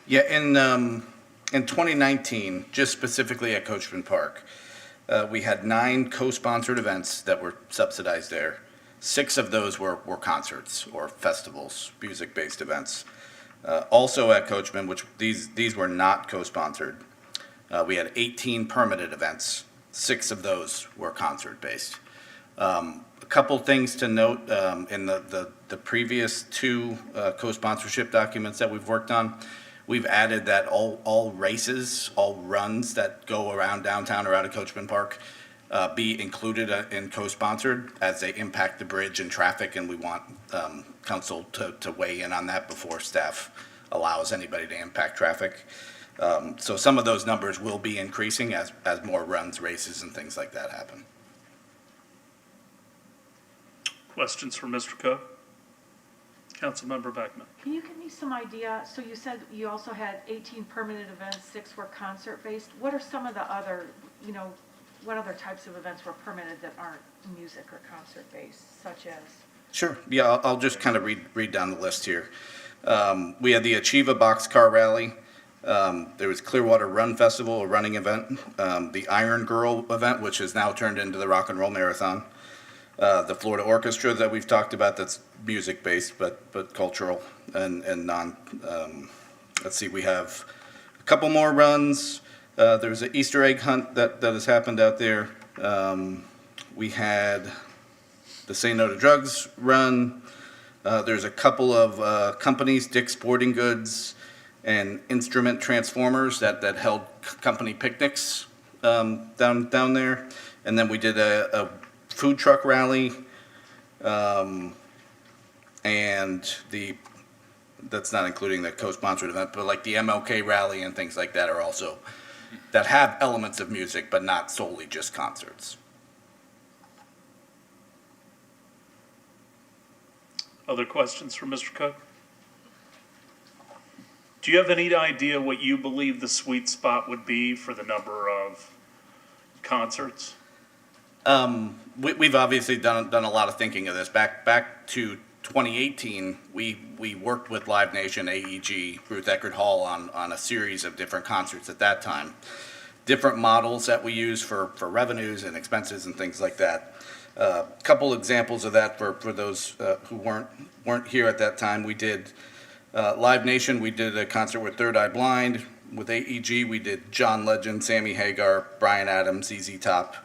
Yeah, in 2019, just specifically at Coachman Park, we had 9 co-sponsored events that were subsidized there. 6 of those were concerts or festivals, music-based events. Also at Coachman, which these were not co-sponsored, we had 18 permitted events. 6 of those were concert-based. A couple things to note in the previous 2 co-sponsorship documents that we've worked on. We've added that all races, all runs that go around downtown or out of Coachman Park be included in co-sponsored as they impact the bridge and traffic, and we want council to weigh in on that before staff allows anybody to impact traffic. So some of those numbers will be increasing as more runs, races, and things like that happen. Questions for Mr. Cook? Councilmember Beckman? Can you give me some idea? So you said you also had 18 permanent events, 6 were concert-based. What are some of the other, what other types of events were permitted that aren't music or concert-based, such as? Sure. Yeah, I'll just kind of read down the list here. We had the Achieva Boxcar Rally. There was Clearwater Run Festival, a running event. The Iron Girl event, which has now turned into the Rock and Roll Marathon. The Florida Orchestra that we've talked about, that's music-based but cultural and non. Let's see, we have a couple more runs. There's an Easter egg hunt that has happened out there. We had the Say No to Drugs run. There's a couple of companies, Dick's Sporting Goods and Instrument Transformers, that held company picnics down there. And then we did a food truck rally, and that's not including the co-sponsored event, but like the MLK rally and things like that are also, that have elements of music, but not solely just concerts. Other questions for Mr. Cook? Do you have any idea what you believe the sweet spot would be for the number of concerts? We've obviously done a lot of thinking of this. Back to 2018, we worked with Live Nation, AEG, Ruth Eckerd Hall on a series of different concerts at that time. Different models that we use for revenues and expenses and things like that. Couple examples of that for those who weren't here at that time. We did Live Nation. We did a concert with Third Eye Blind. With AEG, we did John Legend, Sammy Hagar, Bryan Adams, ZZ Top.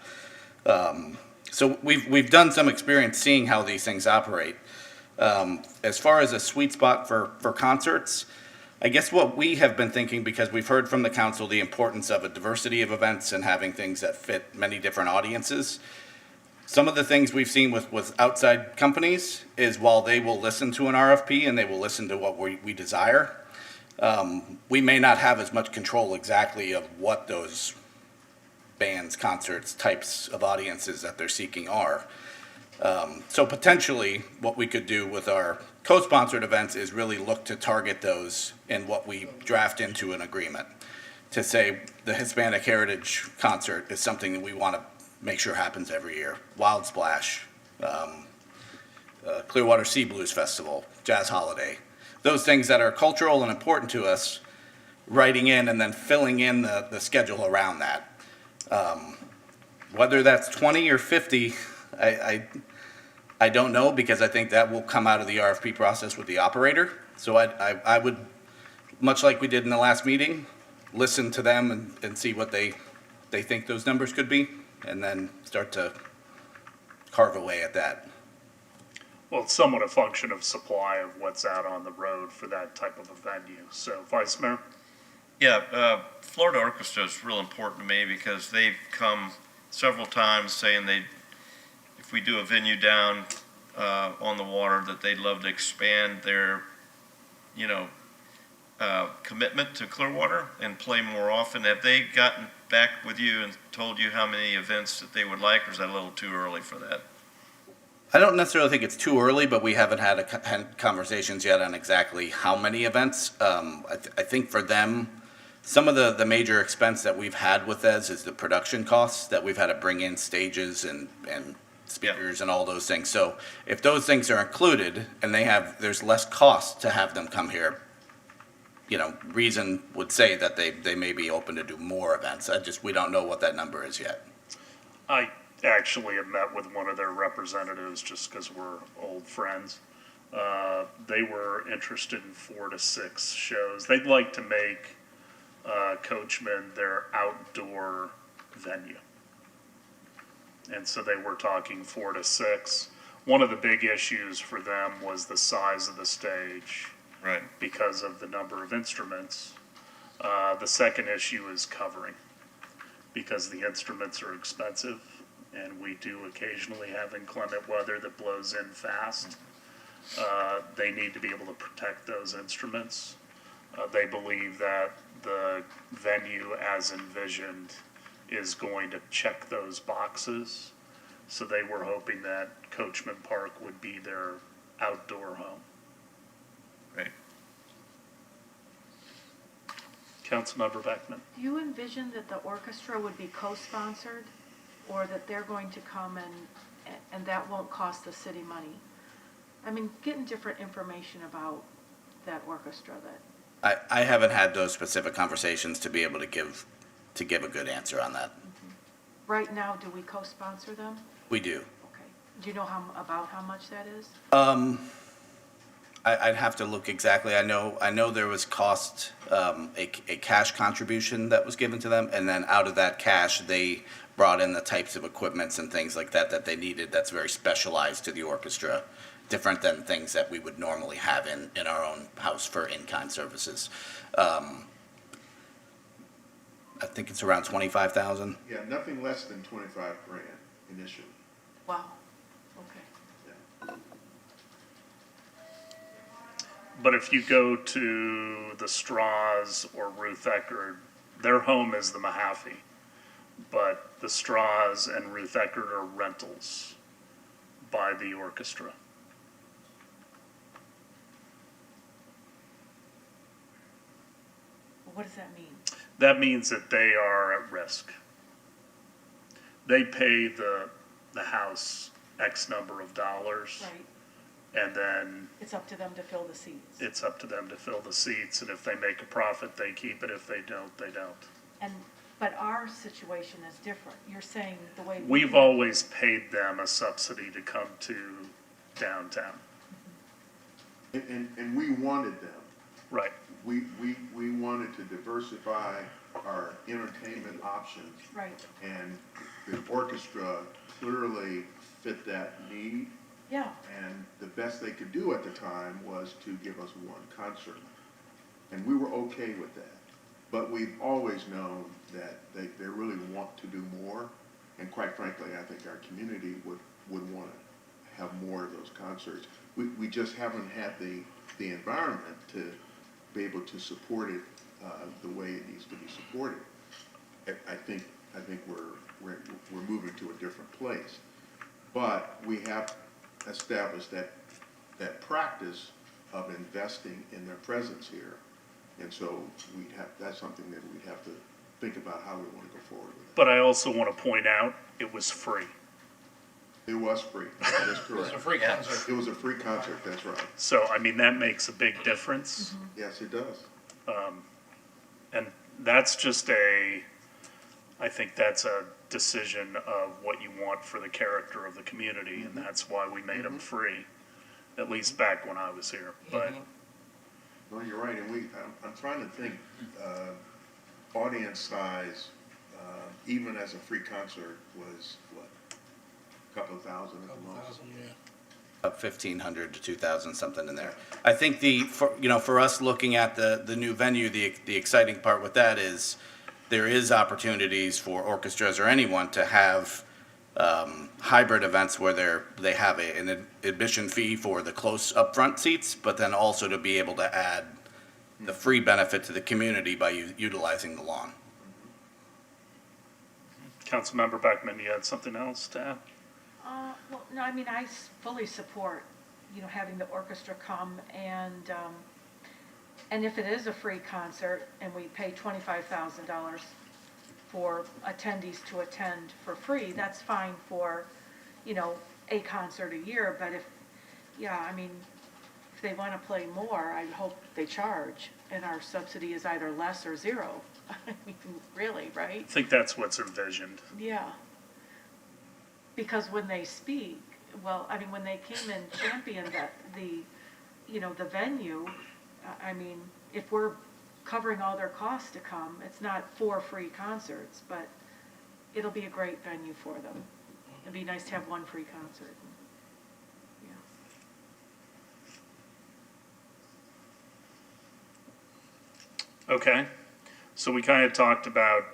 So we've done some experience seeing how these things operate. As far as a sweet spot for concerts, I guess what we have been thinking, because we've heard from the council the importance of a diversity of events and having things that fit many different audiences. Some of the things we've seen with outside companies is, while they will listen to an RFP and they will listen to what we desire, we may not have as much control exactly of what those bands, concerts, types of audiences that they're seeking are. So potentially what we could do with our co-sponsored events is really look to target those in what we draft into an agreement. To say the Hispanic Heritage Concert is something that we want to make sure happens every year. Wild Splash, Clearwater Sea Blues Festival, Jazz Holiday. Those things that are cultural and important to us, writing in and then filling in the schedule around that. Whether that's 20 or 50, I don't know, because I think that will come out of the RFP process with the operator. So I would, much like we did in the last meeting, listen to them and see what they think those numbers could be, and then start to carve away at that. Well, it's somewhat a function of supply of what's out on the road for that type of a venue. So, Vice Mayor? Yeah, Florida Orchestra is real important to me, because they've come several times saying if we do a venue down on the water, that they'd love to expand their, commitment to Clearwater and play more often. Have they gotten back with you and told you how many events that they would like, or is that a little too early for that? I don't necessarily think it's too early, but we haven't had conversations yet on exactly how many events. I think for them, some of the major expense that we've had with Ez is the production costs that we've had to bring in, stages and speakers and all those things. So if those things are included and there's less cost to have them come here, reason would say that they may be open to do more events. We don't know what that number is yet. I actually have met with one of their representatives just because we're old friends. They were interested in 4 to 6 shows. They'd like to make Coachman their outdoor venue. And so they were talking 4 to 6. One of the big issues for them was the size of the stage. Right. Because of the number of instruments. The second issue is covering, because the instruments are expensive, and we do occasionally have inclement weather that blows in fast. They need to be able to protect those instruments. They believe that the venue as envisioned is going to check those boxes. So they were hoping that Coachman Park would be their outdoor home. Right. Councilmember Beckman. Do you envision that the orchestra would be co-sponsored, or that they're going to come and that won't cost the city money? I mean, getting different information about that orchestra that. I haven't had those specific conversations to be able to give a good answer on that. Right now, do we co-sponsor them? We do. Okay. Do you know about how much that is? I'd have to look exactly. I know there was cost, a cash contribution that was given to them, and then out of that cash, they brought in the types of equipments and things like that that they needed that's very specialized to the orchestra, different than things that we would normally have in our own house for in-kind services. I think it's around 25,000. Yeah, nothing less than 25 grand initially. Wow, okay. Yeah. But if you go to the Straws or Ruth Eckerd, their home is the Mahaffey. But the Straws and Ruth Eckerd are rentals by the orchestra. What does that mean? That means that they are at risk. They pay the house X number of dollars, Right, and then it's up to them to fill the seats. it's up to them to fill the seats, and if they make a profit, they keep it. If they don't, they don't. But our situation is different. You're saying the way. We've always paid them a subsidy to come to downtown. And we wanted them. Right. We wanted to diversify our entertainment options, Right, and the orchestra clearly fit that need. yeah, And the best they could do at the time was to give us one concert. And we were okay with that. But we've always known that they really want to do more. And quite frankly, I think our community would want to have more of those concerts. We just haven't had the environment to be able to support it the way it needs to be supported. I think we're moving to a different place. But we have established that practice of investing in their presence here. And so that's something that we'd have to think about how we want to go forward with it. But I also want to point out, it was free. It was free, that is It was correct. a free concert. It was a free concert, that's right. So, I mean, that makes a big difference. Yes, it does. And that's just I think that's a decision of what you want for the character of the community, and that's why we made them free, at least back when I was here. But No, you're right, and I'm trying to think, audience size, even as a free concert was what? A couple of thousand at the most? Yeah. About 1,500 to 2,000, something in there. I think for us looking at the new venue, the exciting part with that is there is opportunities for orchestras or anyone to have hybrid events where they have an admission fee for the close upfront seats, but then also to be able to add the free benefit to the community by utilizing the lawn. Councilmember Beckman, you had something else to add? well, no, I mean, I fully support, having the orchestra come and if it is a free concert and we pay $25,000 for attendees to attend for free, that's fine for, a concert a year, but if they want to play more, I hope they charge, and our subsidy is either less or zero. I mean, really, right? I think that's what's envisioned. Yeah. Because when they speak, when they came and championed the venue, if we're covering all their costs to come, it's not 4 free concerts, but it'll be a great venue for them. It'd be nice to have one free concert. Yeah. Okay, so we kind of talked about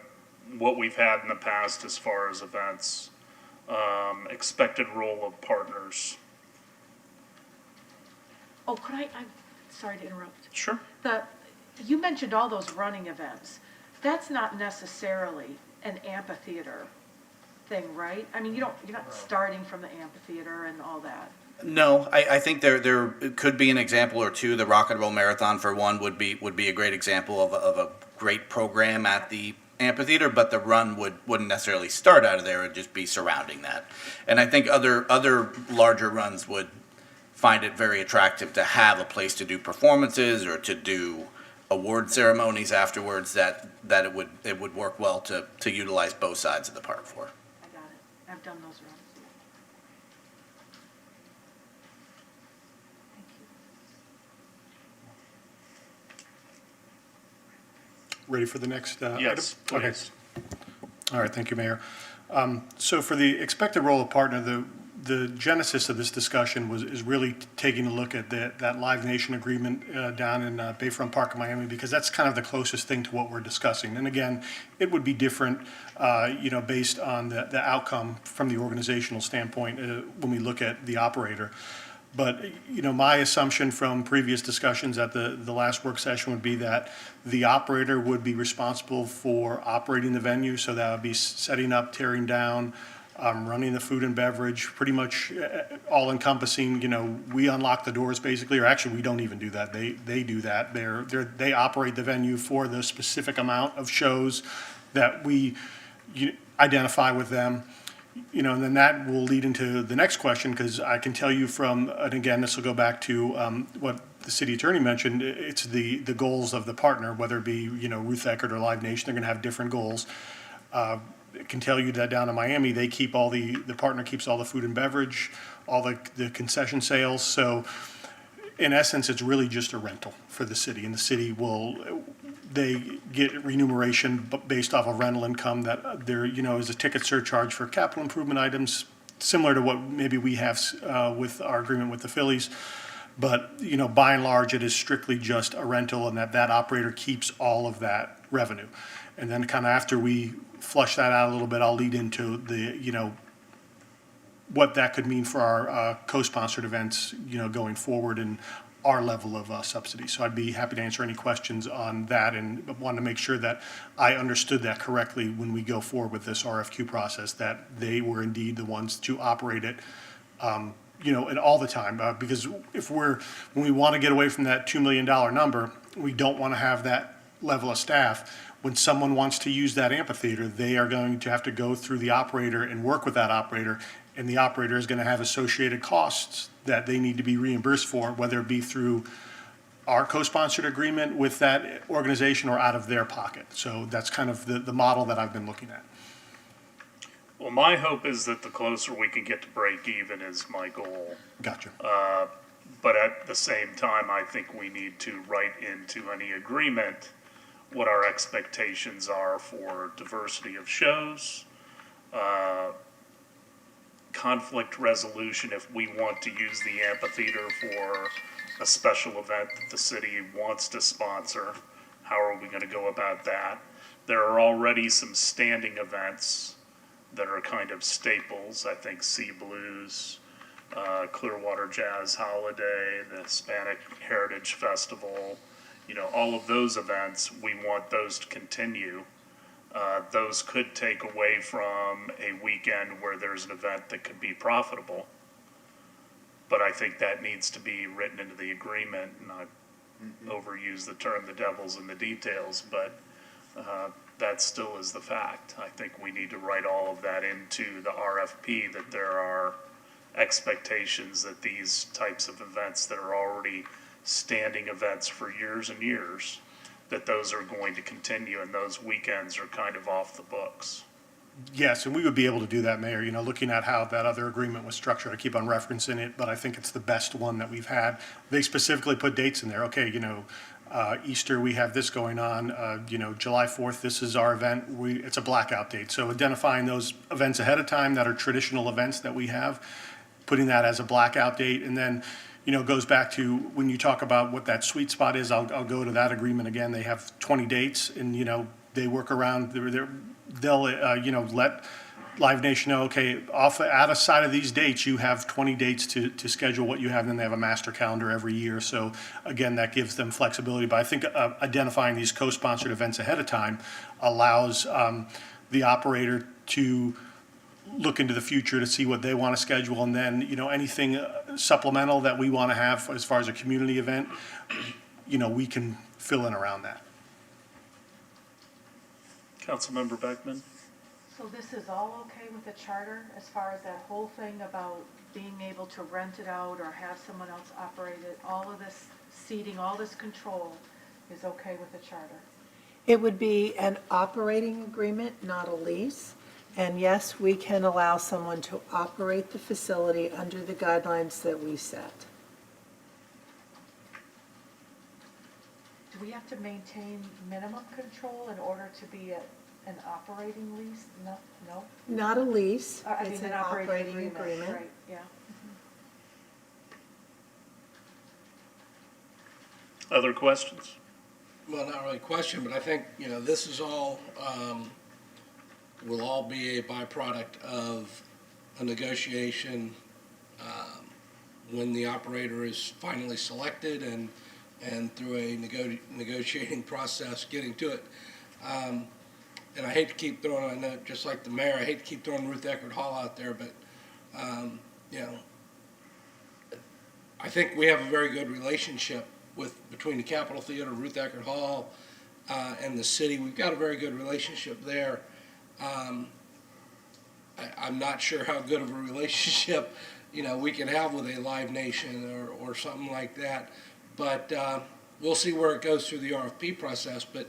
what we've had in the past as far as events, expected role of partners. Oh, I'm sorry to interrupt. Sure. You mentioned all those running events. That's not necessarily an amphitheater thing, right? I mean, you're not starting from the amphitheater and all that. No, I think there could be an example or two. The Rock and Roll Marathon, for one, would be a great example of a great program at the amphitheater, but the run wouldn't necessarily start out of there. It'd just be surrounding that. And I think other larger runs would find it very attractive to have a place to do performances or to do award ceremonies afterwards. That it would work well to utilize both sides of the park for. I got it. I've done those runs. Thank you. ready for the next item? Yes, Okay. please. All right, thank you, Mayor. So for the expected role of partner, the genesis of this discussion is really taking a look at that Live Nation agreement down in Bayfront Park in Miami, because that's kind of the closest thing to what we're discussing. And again, it would be different, based on the outcome from the organizational standpoint when we look at the operator. But, my assumption from previous discussions at the last work session would be that the operator would be responsible for operating the venue. So that would be setting up, tearing down, running the food and beverage, pretty much all encompassing. We unlock the doors basically, or actually we don't even do that. They do that. They operate the venue for the specific amount of shows that we identify with them. And then that will lead into the next question, because I can tell you from, and again, this will go back to what the city attorney mentioned, it's the goals of the partner, whether it be, Ruth Eckerd or Live Nation, they're going to have different goals. I can tell you that down in Miami, they keep the partner keeps all the food and beverage, all the concession sales. So in essence, it's really just a rental for the city, and the city they get remuneration based off of rental income that there, is a ticket surcharge for capital improvement items, similar to what maybe we have with our agreement with the Phillies. But, by and large, it is strictly just a rental, and that operator keeps all of that revenue. And then kind of after we flush that out a little bit, I'll lead into the, what that could mean for our co-sponsored events, going forward, and our level of subsidy. So I'd be happy to answer any questions on that, and want to make sure that I understood that correctly when we go forward with this RFQ process, that they were indeed the ones to operate it, and all the time. Because when we want to get away from that $2 million number, we don't want to have that level of staff. When someone wants to use that amphitheater, they are going to have to go through the operator and work with that operator, and the operator is going to have associated costs that they need to be reimbursed for, whether it be through our co-sponsored agreement with that organization or out of their pocket. So that's kind of the model that I've been looking at. Well, my hope is that the closer we can get to break even is my goal. Gotcha. But at the same time, I think we need to write into any agreement what our expectations are for diversity of shows, conflict resolution if we want to use the amphitheater for a special event that the city wants to sponsor. How are we going to go about that? There are already some standing events that are kind of staples. I think Sea Blues, Clearwater Jazz Holiday, the Hispanic Heritage Festival, all of those events, we want those to continue. Those could take away from a weekend where there's an event that could be profitable. But I think that needs to be written into the agreement, and I overuse the term the devil's in the details, but that still is the fact. I think we need to write all of that into the RFP, that there are expectations that these types of events that are already standing events for years and years, that those are going to continue, and those weekends are kind of off the books. Yes, and we would be able to do that, Mayor, looking at how that other agreement was structured. I keep on referencing it, but I think it's the best one that we've had. They specifically put dates in there. Okay, Easter, we have this going on. July 4th, this is our event. It's a blackout date. So identifying those events ahead of time that are traditional events that we have, putting that as a blackout date, and then goes back to when you talk about what that sweet spot is. I'll go to that agreement again. They have 20 dates, and they work around. They'll let Live Nation know, okay, out of side of these dates, you have 20 dates to schedule what you have. And then they have a master calendar every year. So again, that gives them flexibility. But I think identifying these co-sponsored events ahead of time allows the operator to look into the future to see what they want to schedule, and then anything supplemental that we want to have as far as a community event, we can fill in around that. Councilmember Beckman? So this is all okay with the charter as far as that whole thing about being able to rent it out or have someone else operate it? All of this seating, all this control is okay with the charter? It would be an operating agreement, not a lease. And yes, we can allow someone to operate the facility under the guidelines that we set. Do we have to maintain minimum control in order to be an operating lease? No, no? Not a lease, I mean, it's an an operating operating agreement. Right, yeah. Other questions? Well, not really a question, but I think, this is all, will all be a byproduct of a negotiation, when the operator is finally selected and through a negotiating process, getting to it. And I hate to keep throwing, I know, just like the mayor, I hate to keep throwing Ruth Eckerd Hall out there, but, I think we have a very good relationship between the Capitol Theater, Ruth Eckerd Hall, and the city. We've got a very good relationship there. I'm not sure how good of a relationship, we can have with a Live Nation or something like that. But we'll see where it goes through the RFP process. But,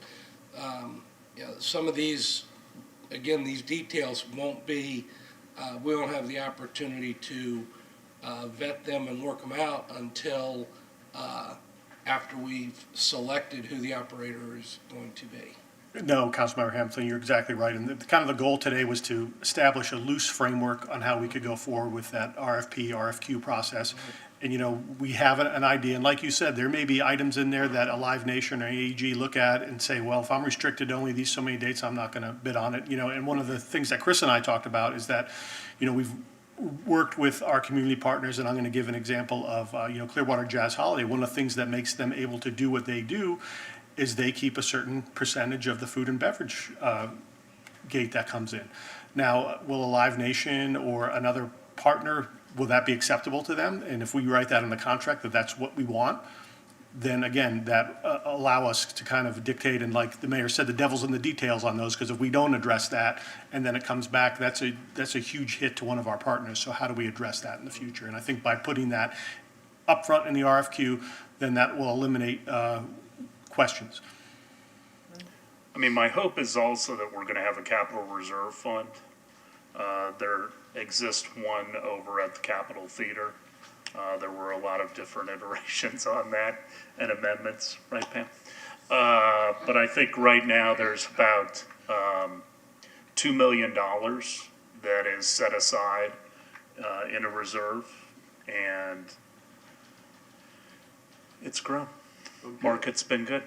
some of these, again, these details won't be, we won't have the opportunity to vet them and work them out until after we've selected who the operator is going to be. No, Councilmember Hamilton, you're exactly right. And kind of the goal today was to establish a loose framework on how we could go forward with that RFP, RFQ process. And, we have an idea. And like you said, there may be items in there that a Live Nation or AEG look at and say, well, if I'm restricted to only these so many dates, I'm not going to bid on it. And one of the things that Chris and I talked about is that, we've worked with our community partners, and I'm going to give an example of, Clearwater Jazz Holiday. One of the things that makes them able to do what they do is they keep a certain percentage of the food and beverage gate that comes in. Now, will a Live Nation or another partner, will that be acceptable to them? And if we write that in the contract that that's what we want, then again, that allow us to kind of dictate, and like the mayor said, the devil's in the details on those, because if we don't address that and then it comes back, that's a huge hit to one of our partners. So how do we address that in the future? And I think by putting that up front in the RFQ, then that will eliminate questions. I mean, my hope is also that we're gonna have a capital reserve fund. There exists one over at the Capitol Theater. There were a lot of different iterations on that and amendments, right, Pam? But I think right now there's about $2 million that is set aside in a reserve, and it's grown. Market's been good.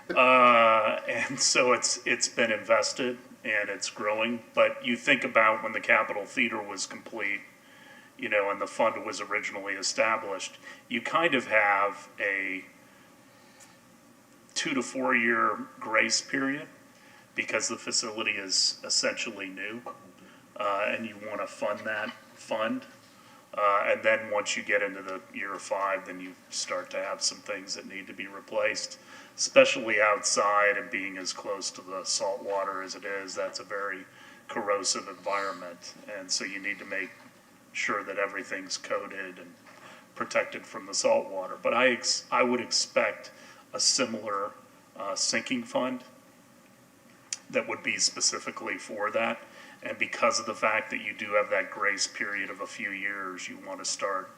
And so it's been invested and it's growing. But you think about when the Capitol Theater was complete, and the fund was originally established, you kind of have a 2 to 4 year grace period because the facility is essentially new, and you want to fund that fund. And then once you get into the year 5, then you start to have some things that need to be replaced, especially outside and being as close to the salt water as it is. That's a very corrosive environment. And so you need to make sure that everything's coated and protected from the salt water. But I would expect a similar sinking fund that would be specifically for that. And because of the fact that you do have that grace period of a few years, you want to start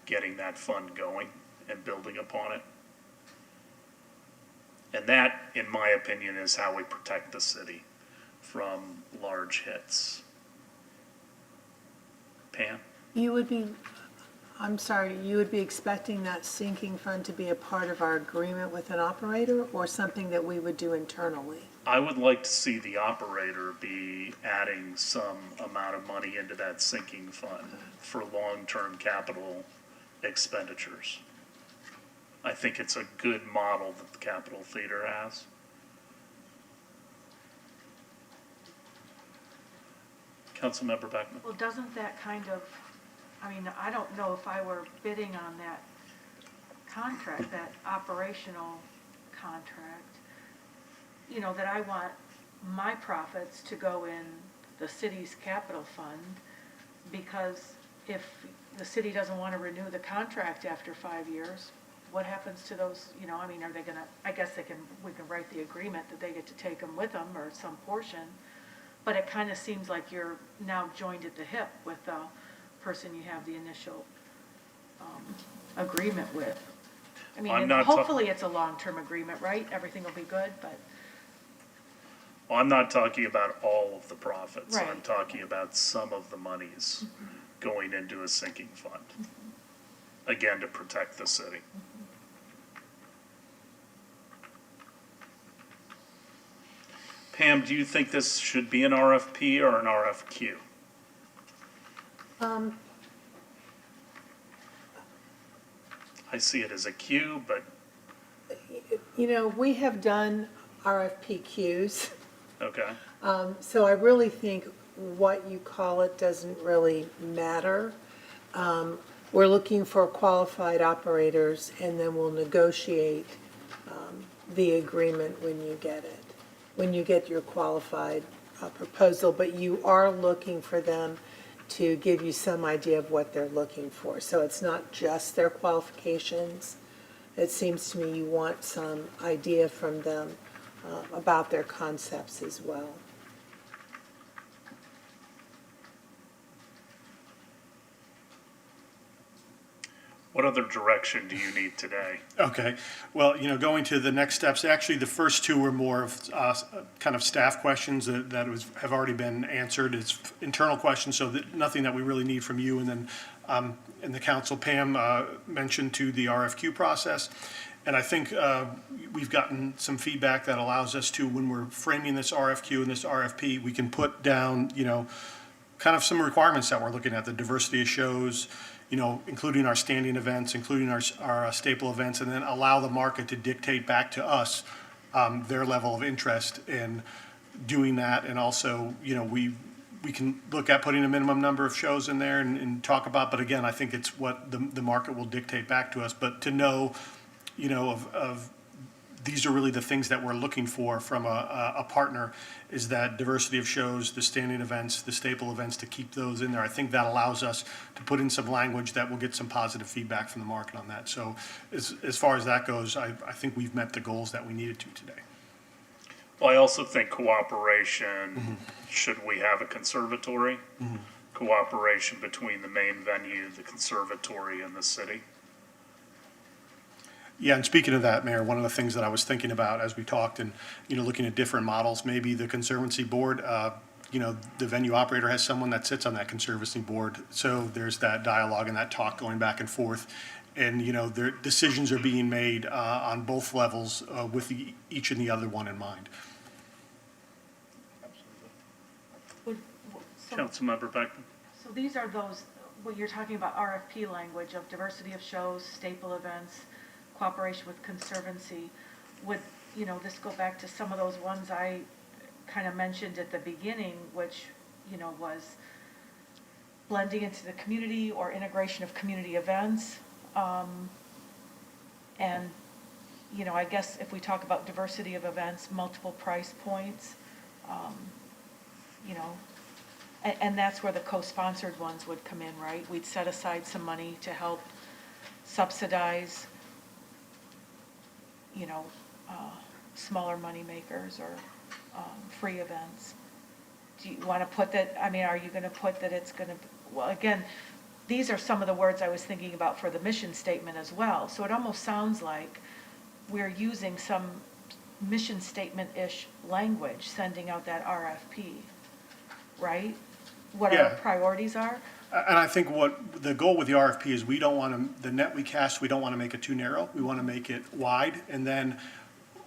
getting that fund going and building upon it. And that, in my opinion, is how we protect the city from large hits. Pam? You would be expecting that sinking fund to be a part of our agreement with an operator, or something that we would do internally? I would like to see the operator be adding some amount of money into that sinking fund for long-term capital expenditures. I think it's a good model that the Capitol Theater has. Councilmember Beckman. Well, doesn't that kind of, I don't know if I were bidding on that contract, that operational contract, that I want my profits to go in the city's capital fund, because if the city doesn't want to renew the contract after 5 years, what happens to those, are they gonna, I guess we can write the agreement that they get to take them with them, or some portion, but it kind of seems like you're now joined at the hip with the person you have the initial agreement with. I mean, I'm and not hopefully it's a long-term agreement, right? Everything will be good, but, Well, I'm not talking about all of the profits. I'm Right. talking about some of the monies going into a sinking fund. Again, to protect the city. Pam, do you think this should be an RFP or an RFQ? I see it as a Q, but You know, we have done RFPQs, okay. so I really think what you call it doesn't really matter. We're looking for qualified operators, and then we'll negotiate the agreement when you get it, when you get your qualified proposal. But you are looking for them to give you some idea of what they're looking for. So it's not just their qualifications. It seems to me you want some idea from them about their concepts as well. What other direction do you need today? Okay, well, going to the next steps, actually, the first two were more of kind of staff questions have already been answered. It's internal questions, so nothing that we really need from you. And then in the council, Pam mentioned to the RFQ process. And I think we've gotten some feedback that allows us to, when we're framing this RFQ and this RFP, we can put down, kind of some requirements that we're looking at, the diversity of shows, including our standing events, including our staple events, and then allow the market to dictate back to us their level of interest in doing that. And also, we can look at putting a minimum number of shows in there and talk about, but again, I think it's what the market will dictate back to us. But to know, of these are really the things that we're looking for from a partner, is that diversity of shows, the standing events, the staple events, to keep those in there. I think that allows us to put in some language that will get some positive feedback from the market on that. So as far as that goes, I think we've met the goals that we needed to today. Well, I also think cooperation, should we have a conservatory? Cooperation between the main venue, the conservatory, and the city. Yeah, and speaking of that, Mayor, one of the things that I was thinking about as we talked and, looking at different models, maybe the Conservancy Board, the venue operator has someone that sits on that Conservancy Board. So there's that dialogue and that talk going back and forth. And, their decisions are being made on both levels with each and the other one in mind. so, Councilmember Beckman? so these are those, what you're talking about, RFP language of diversity of shows, staple events, cooperation with Conservancy. Would, this go back to some of those ones I kind of mentioned at the beginning, which, was blending into the community or integration of community events. And, I guess if we talk about diversity of events, multiple price points, and that's where the co-sponsored ones would come in, right? We'd set aside some money to help subsidize smaller money makers or free events. Do you want to put that, are you going to put that it's going to, well, again, these are some of the words I was thinking about for the mission statement as well. So it almost sounds like we're using some mission statement-ish language, sending out that RFP, right? What our Yeah. priorities are. And I think what the goal with the RFP is, we don't want to, the net we cast, we don't want to make it too narrow. We want to make it wide, and then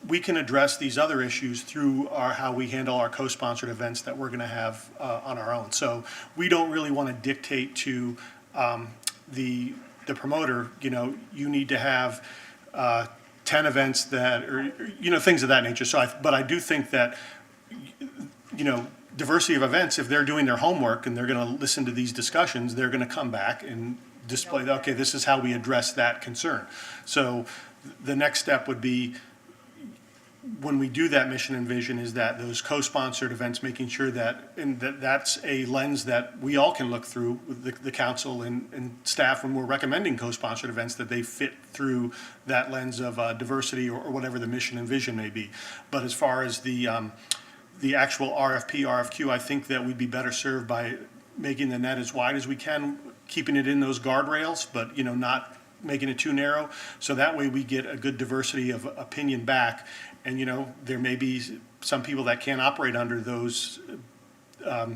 we can address these other issues through how we handle our co-sponsored events that we're going to have on our own. So we don't really want to dictate to the promoter, you need to have 10 events that, or, things of that nature. So but I do think that, diversity of events, if they're doing their homework and they're going to listen to these discussions, they're going to come back and display, okay, this is how we address that concern. So the next step would be, when we do that mission and vision, is that those co-sponsored events, making sure that, and that's a lens that we all can look through with the council and staff when we're recommending co-sponsored events, that they fit through that lens of diversity or whatever the mission and vision may be. But as far as the actual RFP, RFQ, I think that we'd be better served by making the net as wide as we can, keeping it in those guardrails, but, not making it too narrow. So that way we get a good diversity of opinion back. And, there may be some people that can't operate under those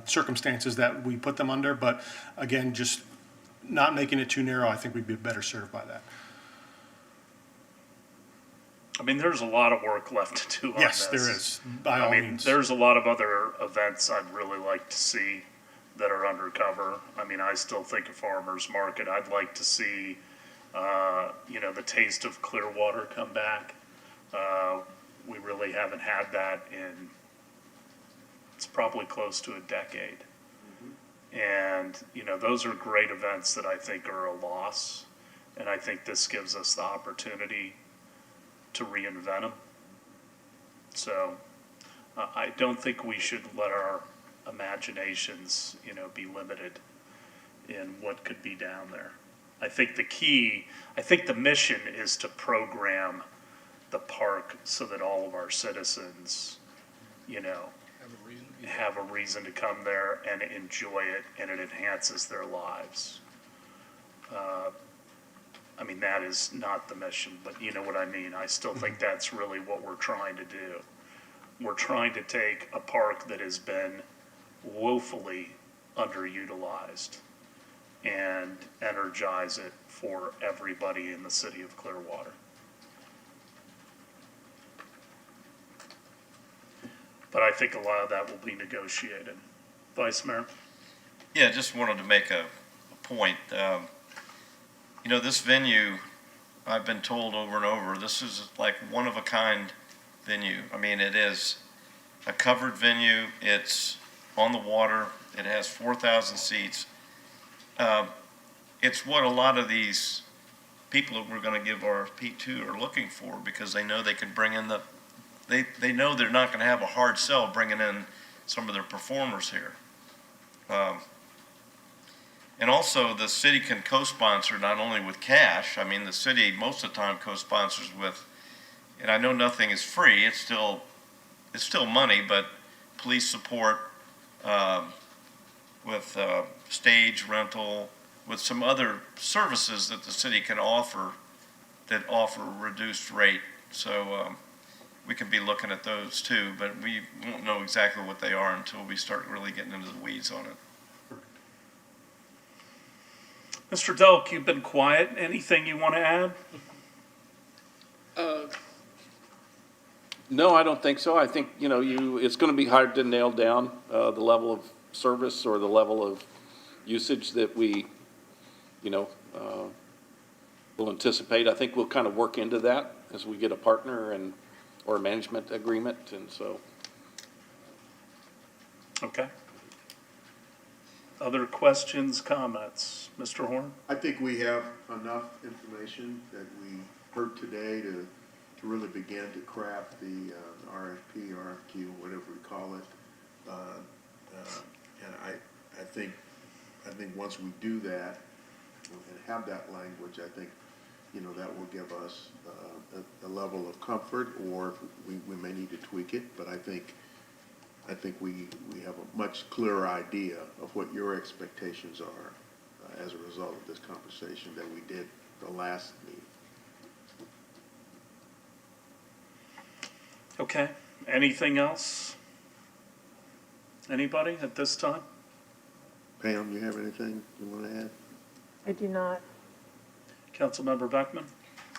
circumstances that we put them under. But again, just not making it too narrow, I think we'd be better served by that. I mean, there's a lot of work left to do on this. Yes, there is, by all means. There's a lot of other events I'd really like to see that are undercover. I mean, I still think a farmer's market. I'd like to see, the taste of Clearwater come back. We really haven't had that in, it's probably close to a decade. And, those are great events that I think are a loss. And I think this gives us the opportunity to reinvent them. So I don't think we should let our imaginations, be limited in what could be down there. I think the mission is to program the park so that all of our citizens, have a reason to come there and enjoy it, and it enhances their lives. I mean, that is not the mission, but you know what I mean. I still think that's really what we're trying to do. We're trying to take a park that has been woefully underutilized and energize it for everybody in the city of Clearwater. But I think a lot of that will be negotiated. Vice Mayor? Yeah, just wanted to make a point. This venue, I've been told over and over, this is like one of a kind venue. I mean, it is a covered venue. It's on the water. It has 4,000 seats. It's what a lot of people that we're going to give RFP to are looking for, because they know they can bring in they know they're not going to have a hard sell bringing in some of their performers here. And also, the city can co-sponsor not only with cash. I mean, the city most of the time co-sponsors with, and I know nothing is free. It's still money, but police support with stage rental, with some other services that the city can offer that offer a reduced rate. So we can be looking at those too, but we won't know exactly what they are until we start really getting into the weeds on it. Mr. Delk, you've been quiet. Anything you want to add? No, I don't think so. I think, it's going to be hard to nail down the level of service or the level of usage that we, will anticipate. I think we'll kind of work into that as we get a partner or a management agreement, and so. Okay. Other questions, comments? Mr. Horn? I think we have enough information that we heard today to really begin to craft the RFP, RFQ, whatever we call it. And I think once we do that and have that language, I think, that will give us a level of comfort, or we may need to tweak it, but I think we have a much clearer idea of what your expectations are as a result of this conversation than we did the last meeting. Okay. Anything else? Anybody at this time? Pam, you have anything you want to add? I do not. Councilmember Beckman?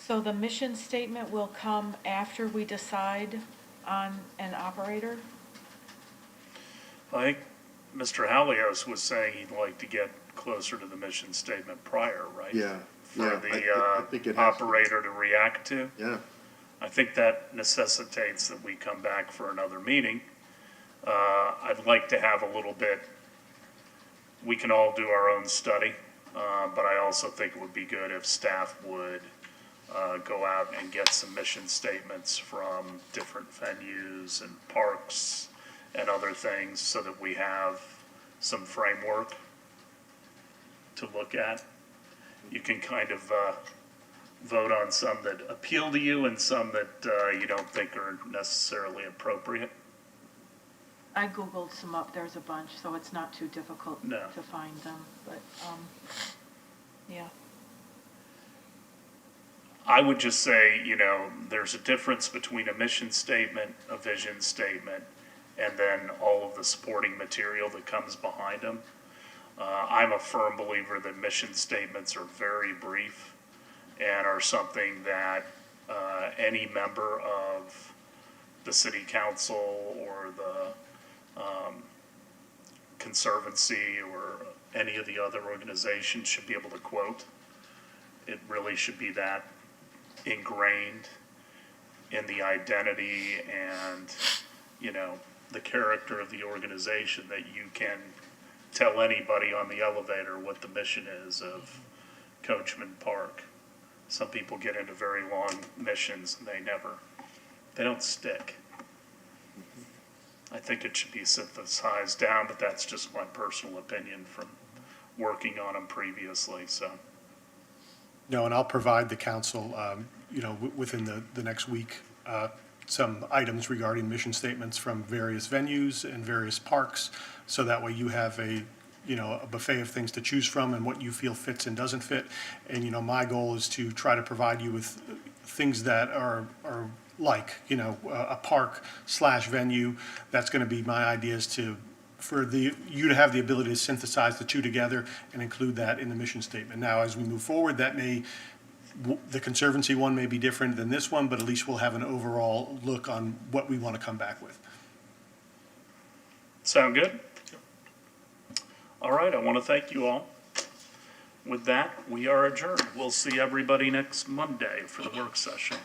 So the mission statement will come after we decide on an operator? I think Mr. Halios was saying he'd like to get closer to the mission statement prior, right? Yeah. For I think the it has to. operator to react to. Yeah. I think that necessitates that we come back for another meeting. I'd like to have a little bit, we can all do our own study, but I also think it would be good if staff would go out and get some mission statements from different venues and parks and other things so that we have some framework to look at. You can kind of vote on some that appeal to you and some that you don't think are necessarily appropriate. I Googled some up, there's a bunch, so it's not too difficult No. to find them, but, yeah. I would just say, there's a difference between a mission statement, a vision statement, and then all of the supporting material that comes behind them. I'm a firm believer that mission statements are very brief and are something that any member of the city council or the conservancy or any of the other organizations should be able to quote. It really should be that ingrained in the identity and, the character of the organization that you can tell anybody on the elevator what the mission is of Coachman Park. Some people get into very long missions and they don't stick. I think it should be synthesized down, but that's just my personal opinion from working on them previously, so. No, and I'll provide the council, within the next week, some items regarding mission statements from various venues and various parks, so that way you have a buffet of things to choose from and what you feel fits and doesn't fit. And, my goal is to try to provide you with things that are like, a park/venue. That's going to be my ideas for you to have the ability to synthesize the two together and include that in the mission statement. Now, as we move forward, the Conservancy one may be different than this one, but at least we'll have an overall look on what we want to come back with. Sound good? All right, I want to thank you all. With that, we are adjourned. We'll see everybody next Monday for the work session.